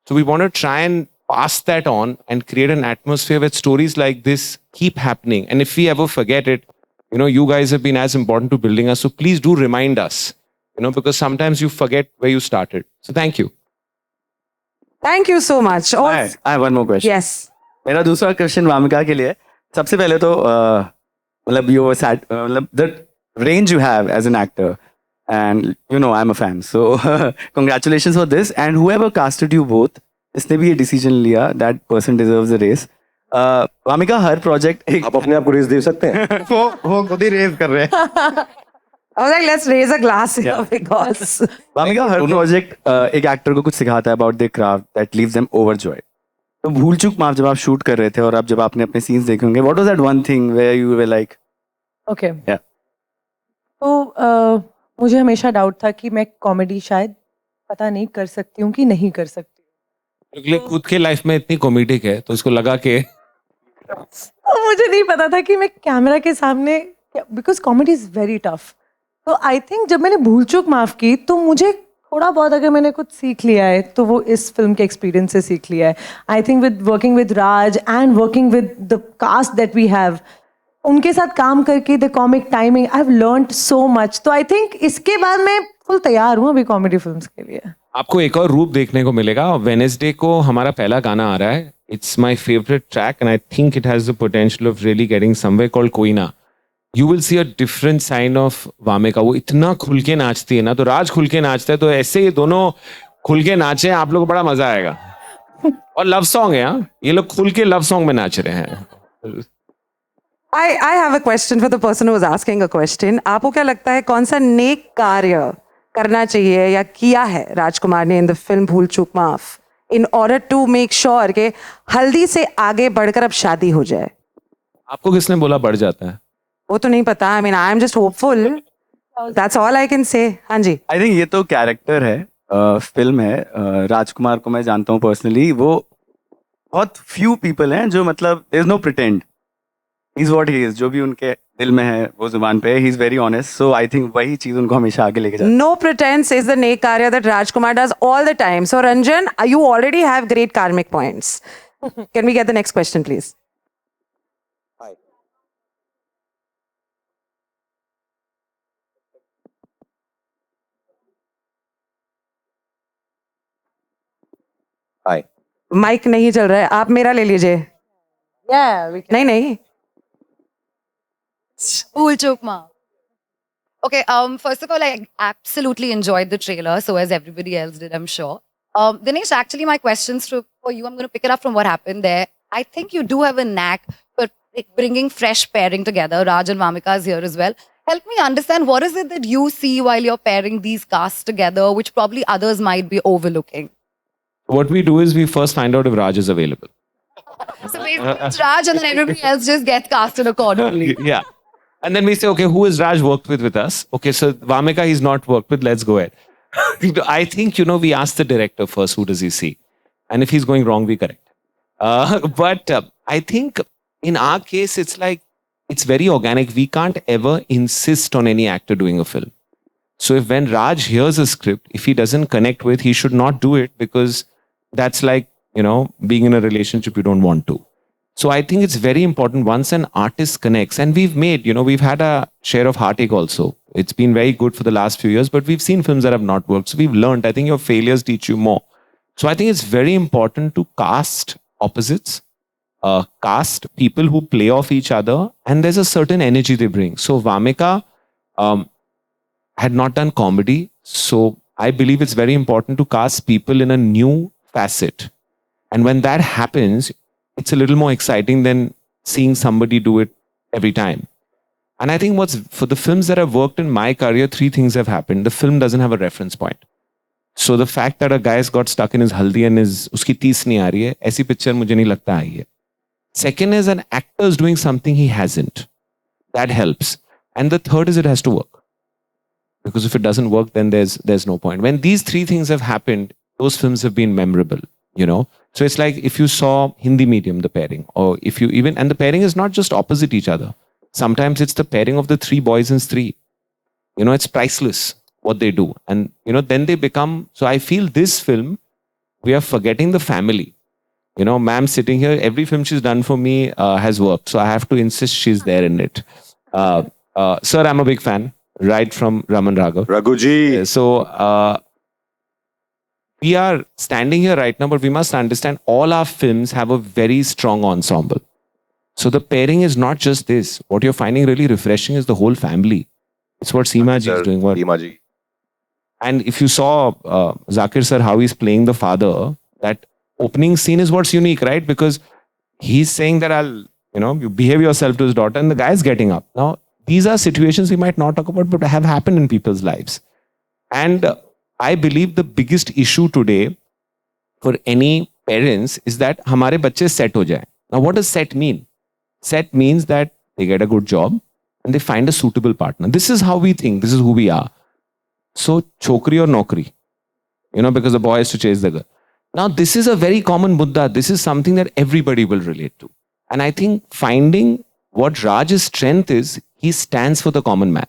So we want to try and pass that on and create an atmosphere where stories like this keep happening. And if we ever forget it, you know, you guys have been as important to building us. So please do remind us, you know, because sometimes you forget where you started. So thank you.
Thank you so much.
I have one more question.
Yes.
मेरा दूसरा क्वेश्चन वामिका के लिए है. सबसे पहले तो मतलब you were sad, the range you have as an actor, and you know I'm a fan, so congratulations for this. And whoever casted you both, जिसने भी ये decision लिया, that person deserves a raise. Wamiqa her project
आप अपने आप को रेस दे सकते हैं.
वो खुद ही रेज कर रहे हैं.
I was like, let's raise a glass here because
Wamiqa her project एक actor को कुछ सिखाता है about their craft that leaves them overjoyed. तो भूल चूक माफ जब आप शूट कर रहे थे और अब जब आपने अपने सीन्स देखे होंगे, what was that one thing where you were like,
Okay.
Yeah.
तो मुझे हमेशा डाउट था कि मैं कॉमेडी शायद पता नहीं कर सकती हूँ कि नहीं कर सकती.
अगले खुद के लाइफ में इतनी कॉमेडिक है, तो इसको लगा के
तो मुझे नहीं पता था कि मैं कैमरा के सामने, because comedy is very tough. तो आई थिंक जब मैंने भूल चूक माफ की तो मुझे थोड़ा बहुत अगर मैंने कुछ सीख लिया है तो वो इस फिल्म के एक्सपीरियंस से सीख लिया है. I think with working with Raj and working with the cast that we have, उनके साथ काम करके the comic timing, I have learned so much. तो आई थिंक इसके बाद मैं फुल तैयार हूँ अभी कॉमेडी फिल्म्स के लिए.
आपको एक और रूप देखने को मिलेगा. वेडनेसडे को हमारा पहला गाना आ रहा है. It's my favourite track and I think it has the potential of really getting somewhere called कोयना. You will see a different side of Wamika. वो इतना खुल के नाचती है ना, तो राज खुल के नाचता है, तो ऐसे ये दोनों खुल के नाचे, आप लोग को बड़ा मजा आएगा. और लव सॉन्ग है, हाँ, ये लोग खुल के लव सॉन्ग में नाच रहे हैं.
I have a question for the person who was asking a question. आपको क्या लगता है कौन सा नेक कार्य करना चाहिए या किया है राजकुमार ने in the film Bhool Chuk Maaf in order to make sure के हल्दी से आगे बढ़कर अब शादी हो जाए?
आपको किसने बोला बढ़ जाता है?
वो तो नहीं पता. I mean I am just hopeful. That's all I can say. हाँ जी.
आई थिंक ये तो कैरेक्टर है, फिल्म है. राजकुमार को मैं जानता हूँ पर्सनली. वो बहुत फ्यू पीपल हैं जो मतलब there is no pretend, he is what he is. जो भी उनके दिल में है वो जुबान पे है. He is very honest. So I think वही चीज उनको हमेशा आगे लेके जाती है.
No pretense is the नेक कार्य that Rajkumar does all the time. So Ranjan, you already have great karmic points. Can we get the next question, please?
Hi.
Mic नहीं चल रहा है, आप मेरा ले लीजिए.
Yeah, we can.
नहीं नहीं.
Bhool Chook Ma. Okay, first of all, I absolutely enjoyed the trailer, so as everybody else did, I'm sure. Dinesh, actually, my questions for you, I'm going to pick it up from what happened there. I think you do have a knack for bringing fresh pairing together. Raj and Vamika is here as well. Help me understand, what is it that you see while you're pairing these casts together, which probably others might be overlooking?
What we do is we first find out if Raj is available.
So basically, it's Raj and then everybody else just gets casted accordingly.
Yeah. And then we say, okay, who has Raj worked with us? Okay, so Vamika he's not worked with, let's go ahead. I think, you know, we ask the director first, who does he see? And if he's going wrong, we correct. But I think in our case, it's like, it's very organic. We can't ever insist on any actor doing a film. So if when Raj hears a script, if he doesn't connect with, he should not do it, because that's like, you know, being in a relationship you don't want to. So I think it's very important once an artist connects, and we've had a share of heartache also. It's been very good for the last few years, but we've seen films that have not worked. So we've learned. I think your failures teach you more. So I think it's very important to cast opposites, cast people who play off each other, and there's a certain energy they bring. So Vamika had not done comedy. So I believe it's very important to cast people in a new facet. And when that happens, it's a little more exciting than seeing somebody do it every time. And I think for the films that have worked in my career, 3 things have happened. The film doesn't have a reference point. So the fact that a guy's got stuck in his haldi and uski tees nahi aa rahi hai, aisi picture mujhe nahi lagta aayi hai. Second is an actor is doing something he hasn't. That helps. And the third is it has to work. Because if it doesn't work, then there's no point. When these 3 things have happened, those films have been memorable, you know. So it's like if you saw Hindi medium, the pairing, or if you even, and the pairing is not just opposite each other. Sometimes it's the pairing of the 3 boys in Stree. You know, it's priceless what they do. And, you know, then they become, so I feel this film, we are forgetting the family. You know, ma'am sitting here, every film she's done for me has worked. So I have to insist she's there in it. Sir, I'm a big fan, right from Raman Raghav.
Raghuji.
So we are standing here right now, but we must understand all our films have a very strong ensemble. So the pairing is not just this. What you're finding really refreshing is the whole family. It's what Seema ji is doing.
Seema ji.
And if you saw Zakir sir, how he's playing the father, that opening scene is what's unique, right? Because he's saying that you behave yourself to his daughter, and the guy's getting up. Now, these are situations we might not talk about, but have happened in people's lives. And I believe the biggest issue today for any parents is that hamare bacche set ho jaye. Now, what does set mean? Set means that they get a good job and they find a suitable partner. This is how we think. This is who we are. So, chokri or nokri, you know, because the boy has to chase the girl. Now, this is a very common mudda. This is something that everybody will relate to. And I think finding what Raj's strength is, he stands for the common man.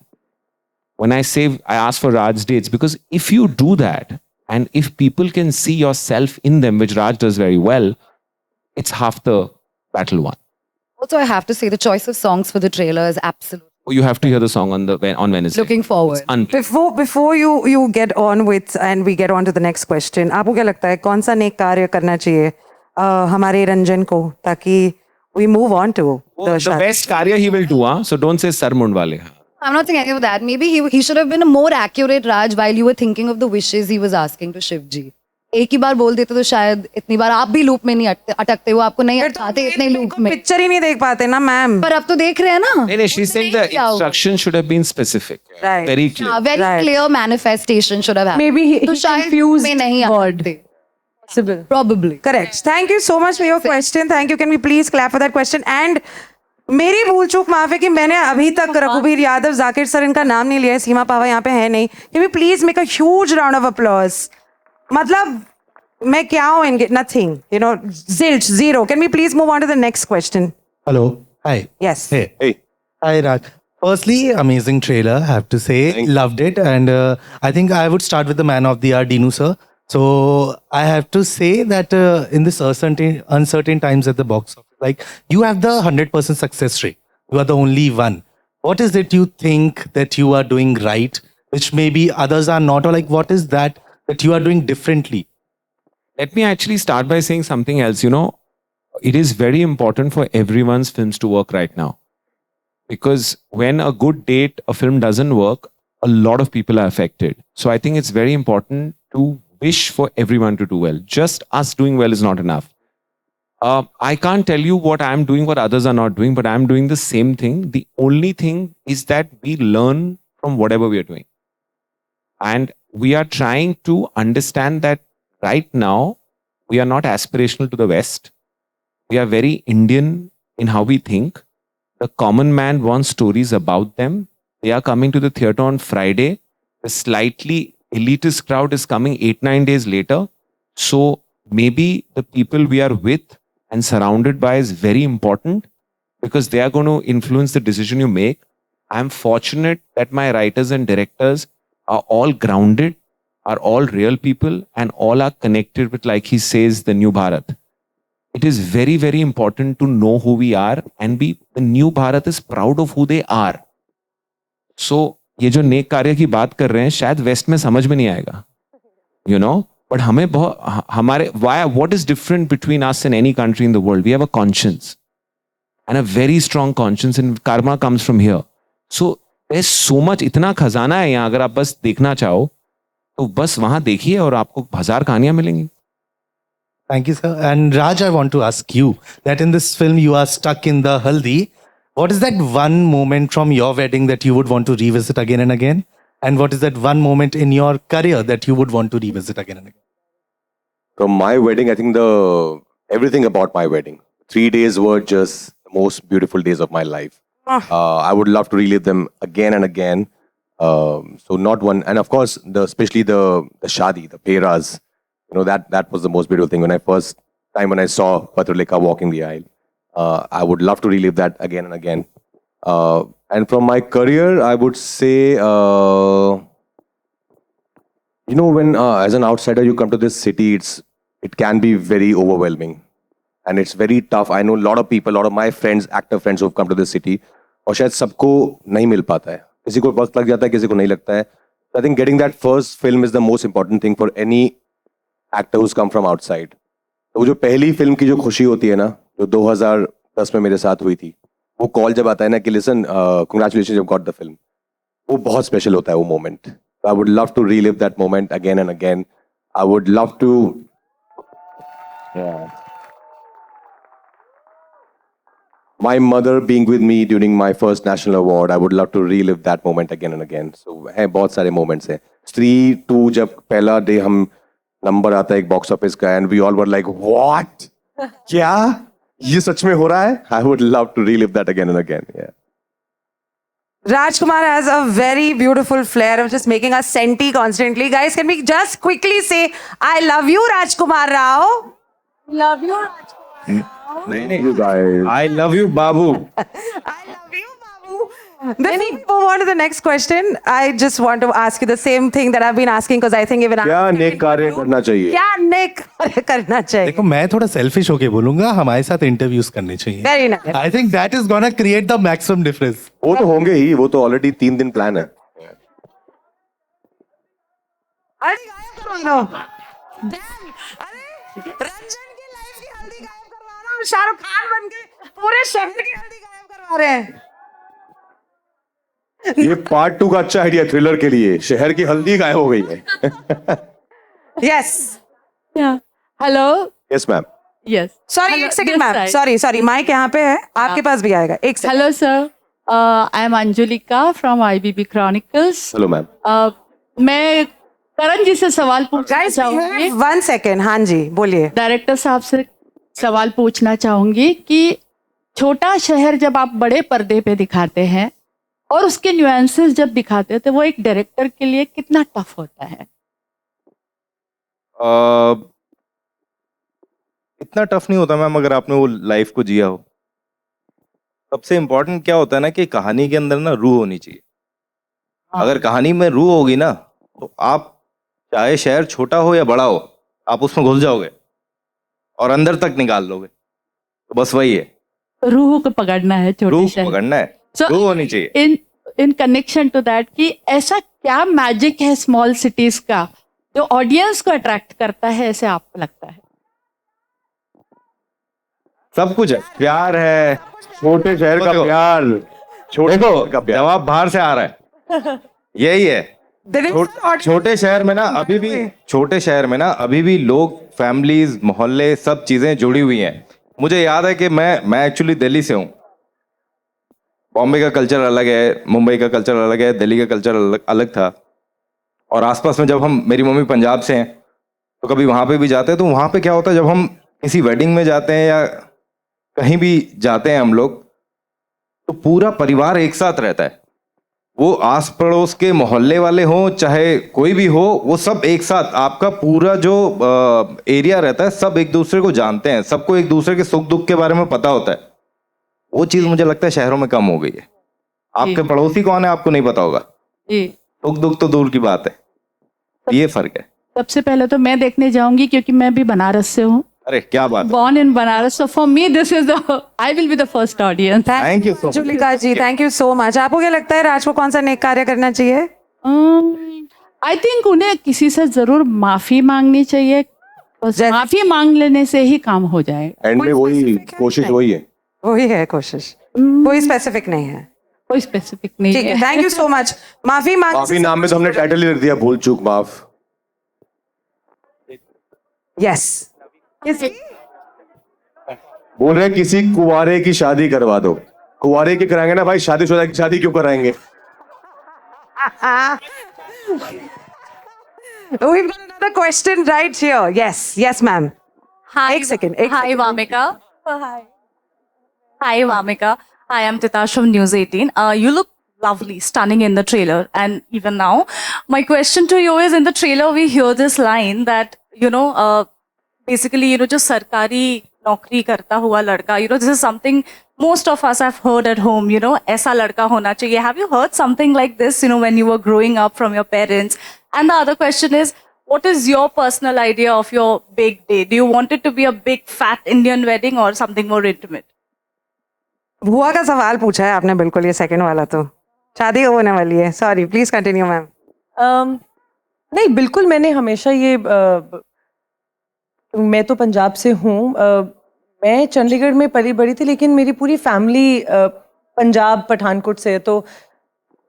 When I say, I ask for Raj dates, because if you do that, and if people can see yourself in them, which Raj does very well, it's half the battle won.
Also, I have to say the choice of songs for the trailer is absolute.
You have to hear the song on Wednesday.
Looking forward.
Before you get on with, and we get on to the next question, आपको क्या लगता है कौन सा नेक कार्य करना चाहिए हमारे रंजन को ताकि we move on to
the best karya he will do, so don't say sar mundwale.
I'm not saying any of that. Maybe he should have been a more accurate Raj while you were thinking of the wishes he was asking to Shiv जी. एक ही बार बोल देते तो शायद इतनी बार आप भी लूप में नहीं अटकते हो, आपको नहीं अटकाते इतने लूप में.
पिक्चर ही नहीं देख पाते ना मैम.
पर अब तो देख रहे हैं ना.
नहीं, she's saying the instruction should have been specific.
Right.
Very clear.
Very clear manifestation should have happened.
Maybe he confused
में नहीं
word.
Possible. Probably.
Correct. Thank you so much for your question. Thank you. Can we please clap for that question? And मेरी भूल चूक माफ है कि मैंने अभी तक रघुबीर यादव, जाकिर सर इनका नाम नहीं लिया है. सीमा पावा यहाँ पे है नहीं. Can we please make a huge round of applause? मतलब मैं क्या हूँ इनके? Nothing. You know, zilch, zero. Can we please move on to the next question?
Hello. Hi.
Yes.
Hey. Hi, Raj. Firstly, amazing trailer, I have to say. Loved it. And I think I would start with the man of the hour, Dinu sir. So I have to say that in this uncertain times at the box office, like you have the 100% success rate. You are the only one. What is it you think that you are doing right, which maybe others are not? Or like, what is that you are doing differently?
Let me actually start by saying something else. You know, it is very important for everyone's films to work right now. Because when a good date, a film doesn't work, a lot of people are affected. So I think it's very important to wish for everyone to do well. Just us doing well is not enough. I can't tell you what I'm doing, what others are not doing, but I'm doing the same thing. The only thing is that we learn from whatever we are doing. And we are trying to understand that right now, we are not aspirational to the West. We are very Indian in how we think. The common man wants stories about them. They are coming to the theatre on Friday. The slightly elitist crowd is coming 8-9 days later. So maybe the people we are with and surrounded by is very important because they are going to influence the decision you make. I'm fortunate that my writers and directors are all grounded, are all real people, and all are connected with, like he says, the new Bharat. It is very, very important to know who we are and be, the new Bharat is proud of who they are. So, ये जो नेक कार्य की बात कर रहे हैं शायद वेस्ट में समझ में नहीं आएगा, you know, but हमें बहुत हमारे what is different between us and any country in the world? We have a conscience and a very strong conscience, and karma comes from here. So there's so much, इतना खजाना है यहाँ, अगर आप बस देखना चाहो तो बस वहां देखिए और आपको 1000 कहानियां मिलेंगी.
Thank you, sir. And Raj, I want to ask you that in this film you are stuck in the haldi. What is that one moment from your wedding that you would want to revisit again and again? And what is that one moment in your career that you would want to revisit again and again?
From my wedding, I think everything about my wedding. 3 days were just the most beautiful days of my life. I would love to relive them again and again. So not one, and of course, especially the shadi, the peras. You know, that was the most beautiful thing. When I saw Patralika walking the aisle, I would love to relive that again and again. And from my career, I would say, you know, when as an outsider you come to this city, it can be very overwhelming, and it's very tough. I know a lot of people, a lot of my friends, actor friends, who've come to this city, और शायद सबको नहीं मिल पाता है. किसी को वक्त लग जाता है, किसी को नहीं लगता है. So I think getting that first film is the most important thing for any actor who's come from outside. तो जो पहली फिल्म की जो खुशी होती है ना, जो 2010 में मेरे साथ हुई थी, वो कॉल जब आता है ना कि listen, congratulations, you've got the film, वो बहुत स्पेशल होता है वो moment. I would love to relive that moment again and again. I would love to, my mother being with me during my first national award, I would love to relive that moment again and again. So है बहुत सारे moments हैं. Stree 2 जब पहला डे हम नंबर आता है एक बॉक्स ऑफिस का, and we all were like, what? क्या? ये सच में हो रहा है? I would love to relive that again and again. Yeah.
Rajkumar has a very beautiful flair of just making us senti constantly. Guys, can we just quickly say, I love you, Rajkumar Rao? Love you, Rajkumar Rao.
नहीं, you guys. I love you, Babu.
I love you, Babu. Before we move on to the next question, I just want to ask you the same thing that I've been asking, because I think even
क्या नेक कार्य करना चाहिए?
क्या नेक कार्य करना चाहिए?
देखो, मैं थोड़ा सेल्फिश होके बोलूंगा, हमारे साथ इंटरव्यूज करने चाहिए.
Very nice.
I think that is gonna create the maximum difference.
वो तो होंगे ही, वो तो ऑलरेडी 3 दिन प्लान है.
अरे गायब करवा दो. Damn. अरे रंजन की लाइफ की हल्दी गायब करवा रहा हूँ, शाहरुख खान बन के पूरे शहर की हल्दी गायब करवा रहे हैं.
ये पार्ट 2 का अच्छा आइडिया थ्रिलर के लिए. शहर की हल्दी गायब हो गई है.
Yes.
Yeah. Hello.
Yes, ma'am.
Yes.
Sorry,
Hello,
एक second
this
ma'am.
side.
Sorry, mic यहाँ पे है, आपके पास भी आएगा. एक second.
Hello, sir. I am Anjulika from IBB Chronicles.
Hello ma'am.
मैं करण जी से सवाल पूछना
Guys,
चाहूंगी.
1 second. हाँ जी, बोलिए.
डायरेक्टर साहब से सवाल पूछना चाहूंगी कि छोटा शहर जब आप बड़े पर्दे पे दिखाते हैं और उसके न्यूएंसेस जब दिखाते हैं, तो वो एक डायरेक्टर के लिए कितना टफ होता है?
इतना टफ नहीं होता मैम, अगर आपने वो लाइफ को जिया हो. सबसे इम्पोर्टेंट क्या होता है ना कि कहानी के अंदर ना रूह होनी चाहिए. अगर कहानी में रूह होगी ना, तो आप चाहे शहर छोटा हो या बड़ा हो, आप उसमें घुस जाओगे और अंदर तक निकाल लोगे. तो बस वही है,
रूह को पकड़ना है, छोटे
रूह
शहर.
पकड़ना है,
So,
रूह होनी चाहिए.
इन कनेक्शन टू दैट, कि ऐसा क्या मैजिक है स्मॉल सिटीज का जो ऑडियंस को अट्रैक्ट करता है, ऐसे आपको लगता है?
सब कुछ है, प्यार है,
छोटे शहर का
देखो,
प्यार. छोटे शहर का प्यार.
जवाब बाहर से आ रहा है. यही है. छोटे शहर में ना अभी भी लोग, फैमिलीज, मोहल्ले, सब चीजें जुड़ी हुई हैं. मुझे याद है कि मैं एक्चुअली दिल्ली से हूँ. बॉम्बे का कल्चर अलग है, मुंबई का कल्चर अलग है, दिल्ली का कल्चर अलग था. और आसपास में जब हम, मेरी मम्मी पंजाब से हैं, तो कभी वहाँ पे भी जाते हैं. तो वहाँ पे क्या होता है, जब हम किसी वेडिंग में जाते हैं या कहीं भी जाते हैं हम लोग, तो पूरा परिवार एक साथ रहता है. वो आस पड़ोस के मोहल्ले वाले हों चाहे कोई भी हो, वो सब एक साथ, आपका पूरा जो एरिया रहता है सब एक दूसरे को जानते हैं, सबको एक दूसरे के सुख दुख के बारे में पता होता है। वो चीज मुझे लगता है शहरों में कम हो गई है। आपके पड़ोसी कौन है आपको नहीं पता होगा,
जी
सुख दुख तो दूर की बात है, ये फर्क है।
सबसे पहले तो मैं देखने जाऊंगी क्योंकि मैं भी बनारस से हूँ,
अरे क्या बात है।
born in Banaras, so for me this is the I will be the first audience.
Thank you so much.
Julika ji, thank you so much. आपको क्या लगता है राज को कौन सा नेक कार्य करना चाहिए?
आई थिंक उन्हें किसी से जरूर माफी मांगनी चाहिए, बस माफी मांग लेने से ही काम हो जाएगा।
एंड में वही कोशिश वही है,
वही है कोशिश, कोई स्पेसिफिक नहीं है।
कोई स्पेसिफिक नहीं
ठीक है,
है।
Thank you so much. माफी मांग
माफी नाम में तो हमने टाइटल ही रख दिया, भूल चूक माफ।
यस,
बोल रहे हैं किसी कुंवारे की शादी करवा दो। कुंवारे की कराएंगे ना भाई, शादीशुदा की शादी क्यों कराएंगे?
We've got another question right here. Yes, yes, ma'am.
Hi,
एक second,
Hi, Vamika. Hi, Vamika. Hi, I'm Titash from News 18. You look lovely, stunning in the trailer, and even now. My question to you is: in the trailer, we hear this line that basically, जो सरकारी नौकरी करता हुआ लड़का, this is something most of us have heard at home, ऐसा लड़का होना चाहिए. Have you heard something like this, when you were growing up from your parents? And the other question is, what is your personal idea of your big day? Do you want it to be a big fat Indian wedding or something more intimate?
बुआ का सवाल पूछा है आपने, बिल्कुल ये सेकंड वाला तो शादी होने वाली है। Sorry, please continue ma'am.
नहीं, बिल्कुल मैंने हमेशा ये मैं तो पंजाब से हूँ, मैं चंडीगढ़ में पली बड़ी थी, लेकिन मेरी पूरी फैमिली पंजाब पठानकोट से है, तो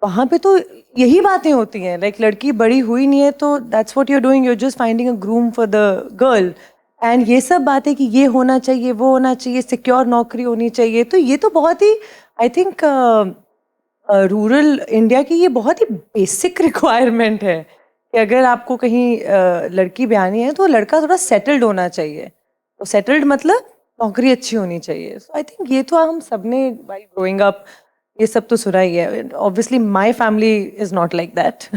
वहाँ पे तो यही बातें होती हैं, लाइक लड़की बड़ी हुई नहीं है तो that's what you are doing, you are just finding a groom for the girl, and ये सब बातें कि ये होना चाहिए, वो होना चाहिए, सिक्योर नौकरी होनी चाहिए, तो ये तो बहुत ही आई थिंक रूरल इंडिया की ये बहुत ही बेसिक रिक्वायरमेंट है कि अगर आपको कहीं लड़की ब्यानी है तो लड़का थोड़ा सेटल्ड होना चाहिए। तो सेटल्ड मतलब नौकरी अच्छी होनी चाहिए। सो आई थिंक ये तो हम सब ने बाय ग्रोइंग अप ये सब तो सुना ही है। Obviously my family is not like that,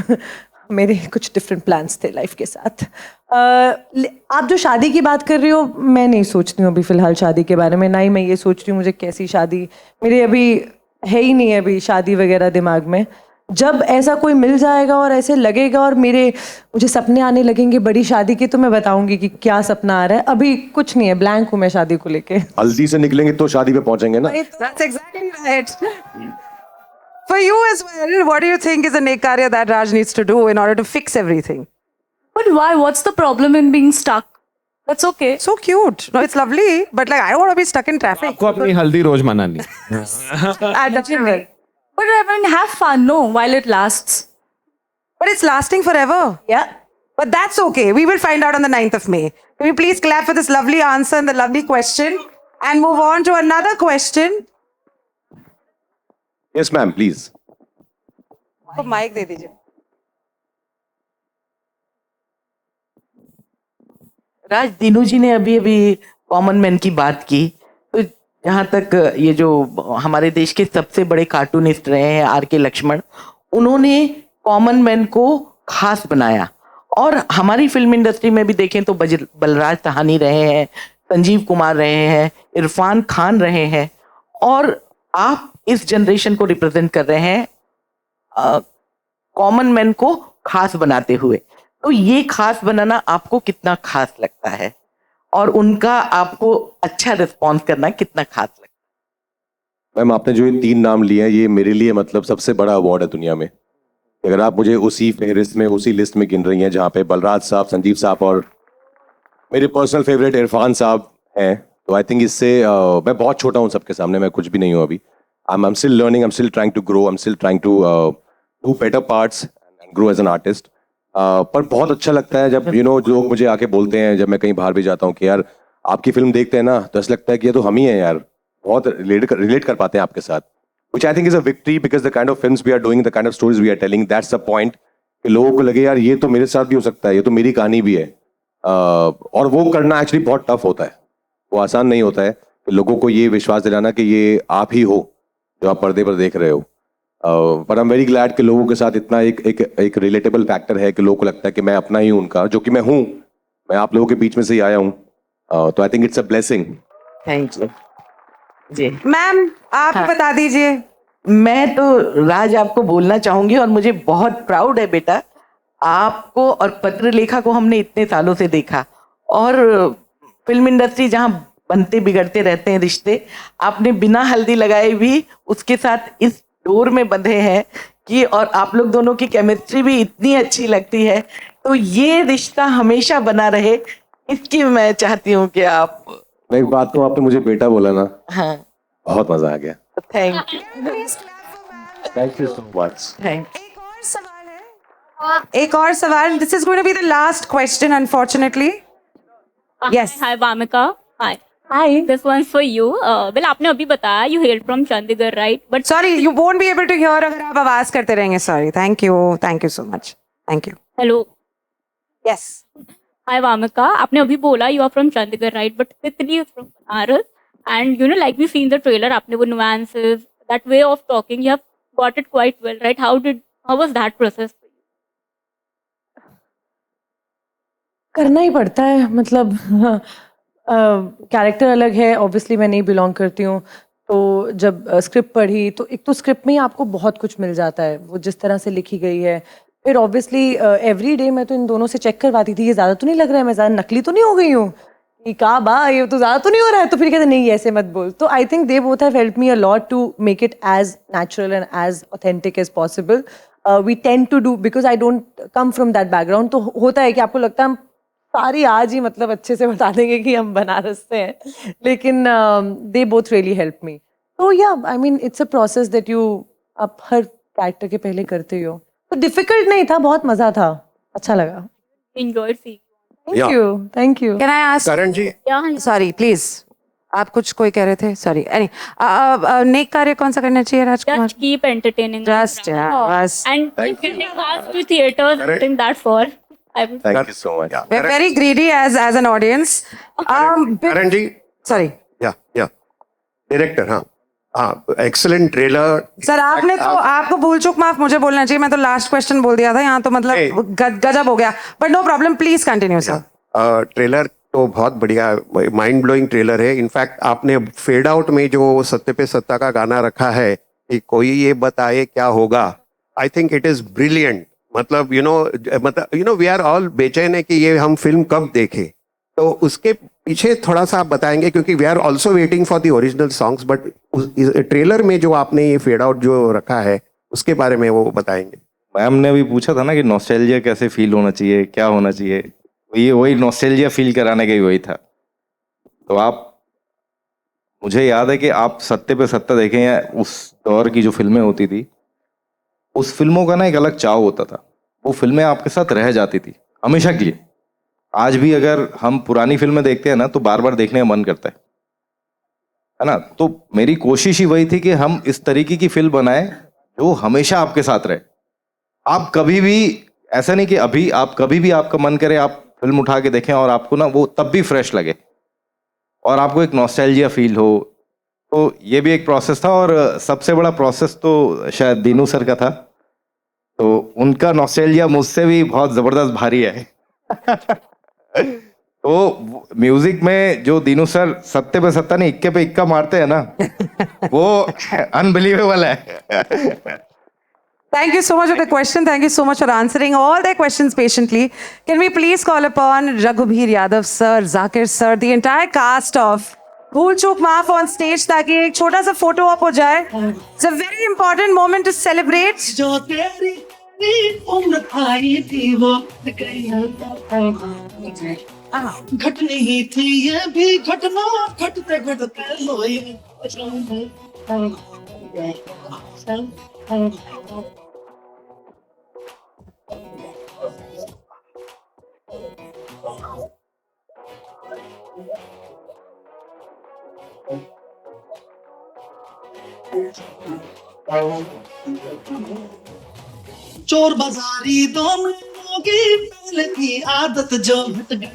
मेरे कुछ डिफरेंट प्लान्स थे लाइफ के साथ। आप जो शादी की बात कर रही हो, मैं नहीं सोचती हूँ अभी फ़िलहाल शादी के बारे में, ना ही मैं ये सोच रही हूँ मुझे कैसी शादी, मेरे अभी है ही नहीं है अभी शादी वगैरह दिमाग में। जब ऐसा कोई मिल जाएगा और ऐसे लगेगा और मुझे सपने आने लगेंगे बड़ी शादी के, तो मैं बताऊंगी कि क्या सपना आ रहा है। अभी कुछ नहीं है, ब्लैंक हूँ मैं शादी को लेके।
हल्दी से निकलेंगे तो शादी पे पहुंचेंगे ना।
That's exactly right. For you as well, what do you think is a नेक कार्य that Raj needs to do in order to fix everything?
But why? What's the problem in being stuck? That's okay.
So cute. No, it's lovely, but like I don't want to be stuck in traffic.
आपको अपनी हल्दी रोज मनानी।
But I mean, have fun, no, while it lasts.
But it's lasting forever.
Yeah.
But that's okay. We will find out on the 9th of May. Can we please clap for this lovely answer and the lovely question and move on to another question?
Yes, ma'am, please.
तो माइक दे दीजिए।
राज, दीनू जी ने अभी अभी कॉमन मैन की बात की, तो जहाँ तक ये जो हमारे देश के सबसे बड़े कार्टूनिस्ट रहे हैं R.K. लक्ष्मण, उन्होंने कॉमन मैन को खास बनाया। और हमारी फिल्म इंडस्ट्री में भी देखें तो बलराज साहनी रहे हैं, संजीव कुमार रहे हैं, इरफान खान रहे हैं, और आप इस जनरेशन को रिप्रेजेंट कर रहे हैं कॉमन मैन को खास बनाते हुए। तो ये खास बनाना आपको कितना खास लगता है, और उनका आपको अच्छा रिस्पॉन्स करना कितना खास लगता है?
मैम, आपने जो ये 3 नाम लिए हैं, ये मेरे लिए मतलब सबसे बड़ा अवार्ड है दुनिया में। अगर आप मुझे उसी फहरिस्त में, उसी लिस्ट में गिन रही हैं जहाँ पे बलराज साहब, संजीव साहब और मेरे पर्सनल फेवरेट इरफान साहब हैं, तो आई थिंक इससे मैं बहुत छोटा हूँ सबके सामने, मैं कुछ भी नहीं हूँ अभी। I'm still learning, I'm still trying to grow, I'm still trying to do better parts and grow as an artist. पर बहुत अच्छा लगता है जब लोग मुझे आके बोलते हैं, जब मैं कहीं बाहर भी जाता हूँ कि यार आपकी फिल्म देखते हैं ना, तो ऐसा लगता है कि ये तो हम ही हैं यार, बहुत रिलेट कर पाते हैं आपके साथ, which I think is a victory because the kind of films we are doing, the kind of stories we are telling, that's the point, कि लोगों को लगे यार ये तो मेरे साथ भी हो सकता है, ये तो मेरी कहानी भी है। और वो करना एक्चुअली बहुत टफ होता है, वो आसान नहीं होता है, लोगों को ये विश्वास दिलाना कि ये आप ही हो जो आप पर्दे पर देख रहे हो। But I am very glad कि लोगों के साथ इतना एक रिलेटेबल फैक्टर है कि लोगों को लगता है कि मैं अपना ही हूं उनका, जो कि मैं हूं, मैं आप लोगों के बीच में से ही आया हूं। तो I think it's a blessing.
Thank you जी।
मैम आप
हाँ।
बता दीजिए।
मैं तो राज आपको बोलना चाहूंगी और मुझे बहुत प्राउड है बेटा, आपको और पत्रलेखा को हमने इतने सालों से देखा, और फिल्म इंडस्ट्री जहां बनते बिगड़ते रहते हैं रिश्ते, आपने बिना हल्दी लगाए भी उसके साथ इस डोर में बंधे हैं कि, और आप लोग दोनों की केमिस्ट्री भी इतनी अच्छी लगती है, तो ये रिश्ता हमेशा बना रहे, इसकी मैं चाहती हूँ कि आप।
एक बात तो आपने मुझे बेटा बोला ना,
हाँ
बहुत मजा आ गया।
Thank you
thank you so much.
Thank
एक और सवाल, this is going to be the last question unfortunately. Yes
hi Wamika, hi
hi,
this one for you. Well आपने अभी बताया you hail from Chandigarh right, but
sorry you won't be able to hear अगर आप आवाज करते रहेंगे। Sorry, thank you so much, thank you.
Hello
yes
hi Wamika, आपने अभी बोला you are from Chandigarh right, but Titli is from Banaras and you know like we seen the trailer, आपने वो nuances, that way of talking, you have got it quite well right. How was that process?
करना ही पड़ता है, मतलब कैरेक्टर अलग है, ऑब्वियसली मैं नहीं बिलोंग करती हूँ, तो जब स्क्रिप्ट पढ़ी तो एक तो स्क्रिप्ट में ही आपको बहुत कुछ मिल जाता है, वो जिस तरह से लिखी गई है। फिर ऑब्वियसली एवरी डे मैं तो इन दोनों से चेक करवाती थी, ये ज़्यादा तो नहीं लग रहा है, मैं ज़्यादा नकली तो नहीं हो गई हूँ, कि कहा बा ये तो ज़्यादा तो नहीं हो रहा है, तो फिर कहते नहीं ऐसे मत बोल। तो I think they both have helped me a lot to make it as natural and as authentic as possible. We tend to do, because I don't come from that background, तो होता है कि आपको लगता है हम सारी आज ही मतलब अच्छे से बता देंगे कि हम बनारस से हैं, लेकिन they both really help me. तो या I mean it's a process that you आप हर कैरेक्टर के पहले करते हो, तो डिफिकल्ट नहीं था, बहुत मजा था, अच्छा लगा।
एंजॉयड सी।
Thank you.
Can I ask
Karan ji,
sorry please, आप कुछ कोई कह रहे थे? सॉरी, नेक कार्य कौन सा करना चाहिए राजकुमार?
Just keep entertaining.
Just, yeah, bas.
And if getting asked to theaters, I think that for. I would.
Thank you so much.
We're very greedy as an audience.
Karan ji,
Sorry.
या डायरेक्टर, हाँ एक्सलेंट ट्रेलर।
सर आपने तो, आपको भूल चूक माफ मुझे बोलना चाहिए, मैं तो लास्ट क्वेश्चन बोल दिया था, यहाँ तो मतलब गजब हो गया, but no problem, please continue sir.
Trailer तो बहुत बढ़िया, माइंड ब्लोइंग ट्रेलर है। इनफैक्ट आपने फेड आउट में जो सत्ते पे सत्ता का गाना रखा है कि कोई ये बताए क्या होगा, I think it is brilliant. मतलब you know we are all बेचैन है कि ये हम फिल्म कब देखें, तो उसके पीछे थोड़ा सा आप बताएंगे, क्योंकि we are also waiting for the original songs, but trailer में जो आपने ये फेड आउट जो रखा है उसके बारे में वो बताएंगे।
मैम ने अभी पूछा था ना कि नॉस्टैल्जिया कैसे फील होना चाहिए, क्या होना चाहिए, ये वही नॉस्टैल्जिया फील कराने का ही वही था। तो आप, मुझे याद है कि आप सत्ते पे सत्ता देखें या उस दौर की जो फिल्में होती थी, उस फिल्मों का ना एक अलग चाव होता था, वो फिल्में आपके साथ रह जाती थी हमेशा के लिए। आज भी अगर हम पुरानी फिल्में देखते हैं ना तो बार बार देखने का मन करता है ना। तो मेरी कोशिश ही वही थी कि हम इस तरीके की फिल्म बनाएं जो हमेशा आपके साथ रहे। आप कभी भी, ऐसा नहीं कि अभी आप कभी भी आपका मन करे आप फिल्म उठा के देखें और आपको ना वो तब भी फ्रेश लगे और आपको एक नॉस्टैल्जिया फील हो। तो ये भी एक प्रोसेस था, और सबसे बड़ा प्रोसेस तो शायद दीनू सर का था, तो उनका नॉस्टैल्जिया मुझसे भी बहुत जबरदस्त भारी है। तो म्यूजिक में जो दीनू सर सत्ते पे सत्ता नहीं इक्के पे इक्का मारते हैं ना, वो अनबिलीवेबल है।
Thank you so much for the question. Thank you so much for answering all their questions patiently. Can we please call upon Raghubir Yadav sir, Zakir sir, the entire cast of Bhool Chook Maaf on stage, ताकि एक छोटा सा फोटो op हो जाए. It's a very important moment to celebrate.
जो तेरी उम्र आई थी वो घट नहीं थी, ये भी घटना घटते घटते लोए। चोर बाजारी दोनों की पहले की आदत जो हट गई।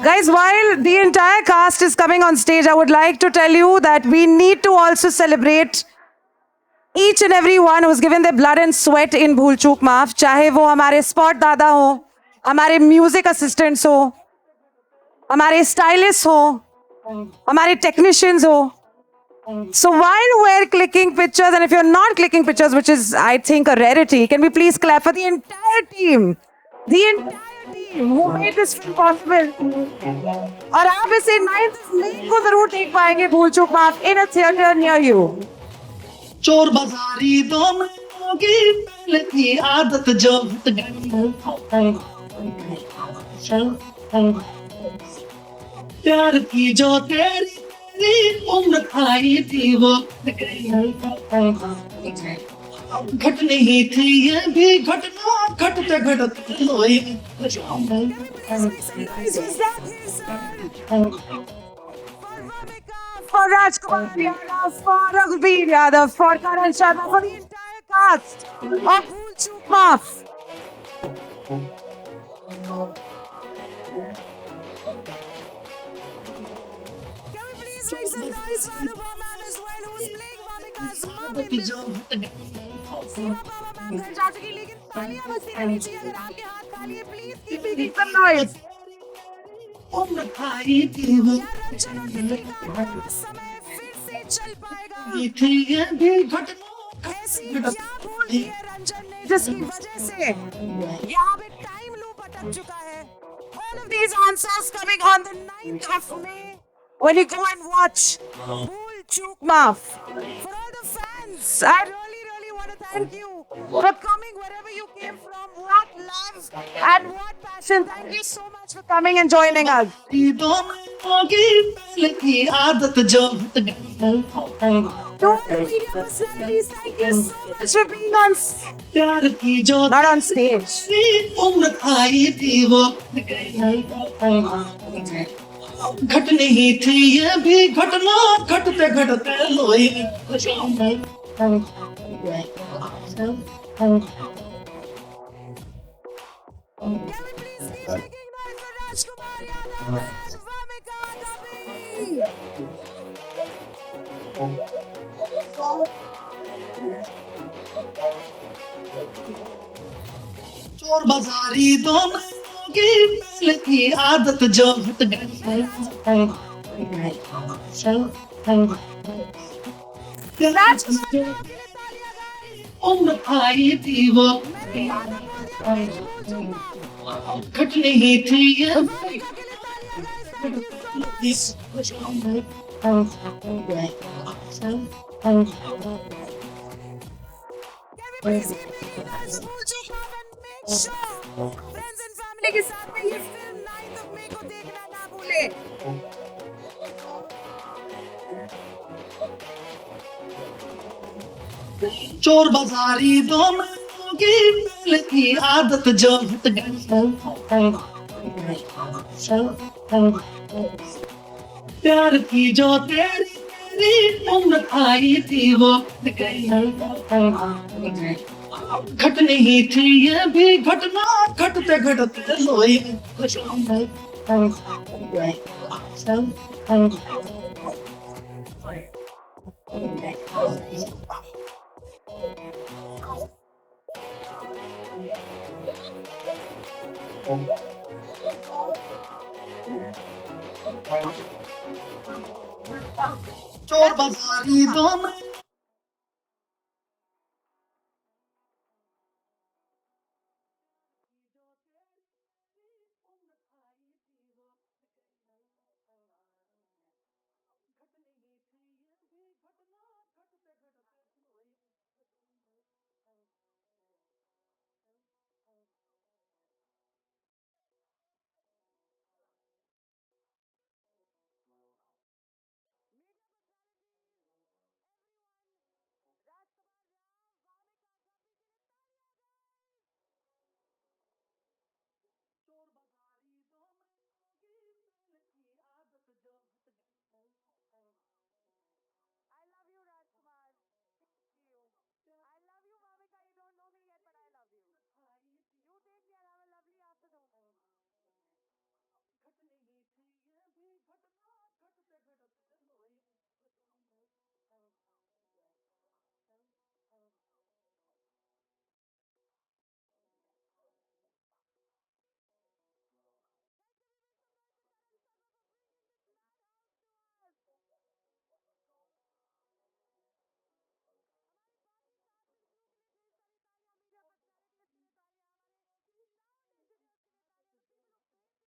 Guys, while the entire cast is coming on stage, I would like to tell you that we need to also celebrate each and every one who's given their blood and sweat in Bhool Chook Maaf, चाहे वो हमारे स्पॉट दादा हो, हमारे म्यूजिक असिस्टेंट्स हो, हमारे स्टाइलिस्ट हो, हमारे टेक्नीशियंस हो. So while we're clicking pictures, and if you're not clicking pictures, which is I think a rarity, can we please clap for the entire team? The entire team who made this film possible. और आप इसे 9th May को जरूर देख पाएंगे भूल चूक माफ in a theater near you.
चोर बाजारी दोनों की पहले की आदत जो हट गई. प्यार की जो तेरी उम्र खाई थी वो घट नहीं थी ये भी घटना घटते घटते लोई.
For Rajkumar Yadav, for Raghuveer Yadav, for Karan Sharma, for the entire cast of Bhool Chook Maaf. लेकिन तालियां बजती रहनी चाहिए अगर आपके हाथ खाली है. Please keep making some noise.
उम्र खाई थी वो
समय फिर से चल पाएगा.
थी ये भी घटना
ऐसी क्या भूल की है रंजन ने जिसकी वजह से यहाँ पे टाइम लूप अटक चुका है. All of these answers coming on the 9th of May when you go and watch Bhool Chook Maaf. For all the fans, I really want to thank you for coming wherever you came from. What love and what passion. Thank you so much for coming and joining us.
दोनों की पहले की आदत जो हट गई.
To all the media personalities, thank you so much for being on
प्यार की जो
not on stage.
उम्र खाई थी वो घट नहीं थी ये भी घटना घटते घटते लोई. चोर बाजारी दोनों की पहले की आदत जो हट गई. उम्र खाई थी वो घट नहीं थी ये
फ्रेंड्स एंड फैमिली के साथ में ये फिल्म 9th of May को देखना ना भूले.
चोर बाजारी दोनों की पहले की आदत जो हट गई. प्यार की जो तेरी उम्र खाई थी वो घट नहीं थी ये भी घटना घटते घटते लोई. चोर बाजारी दोनों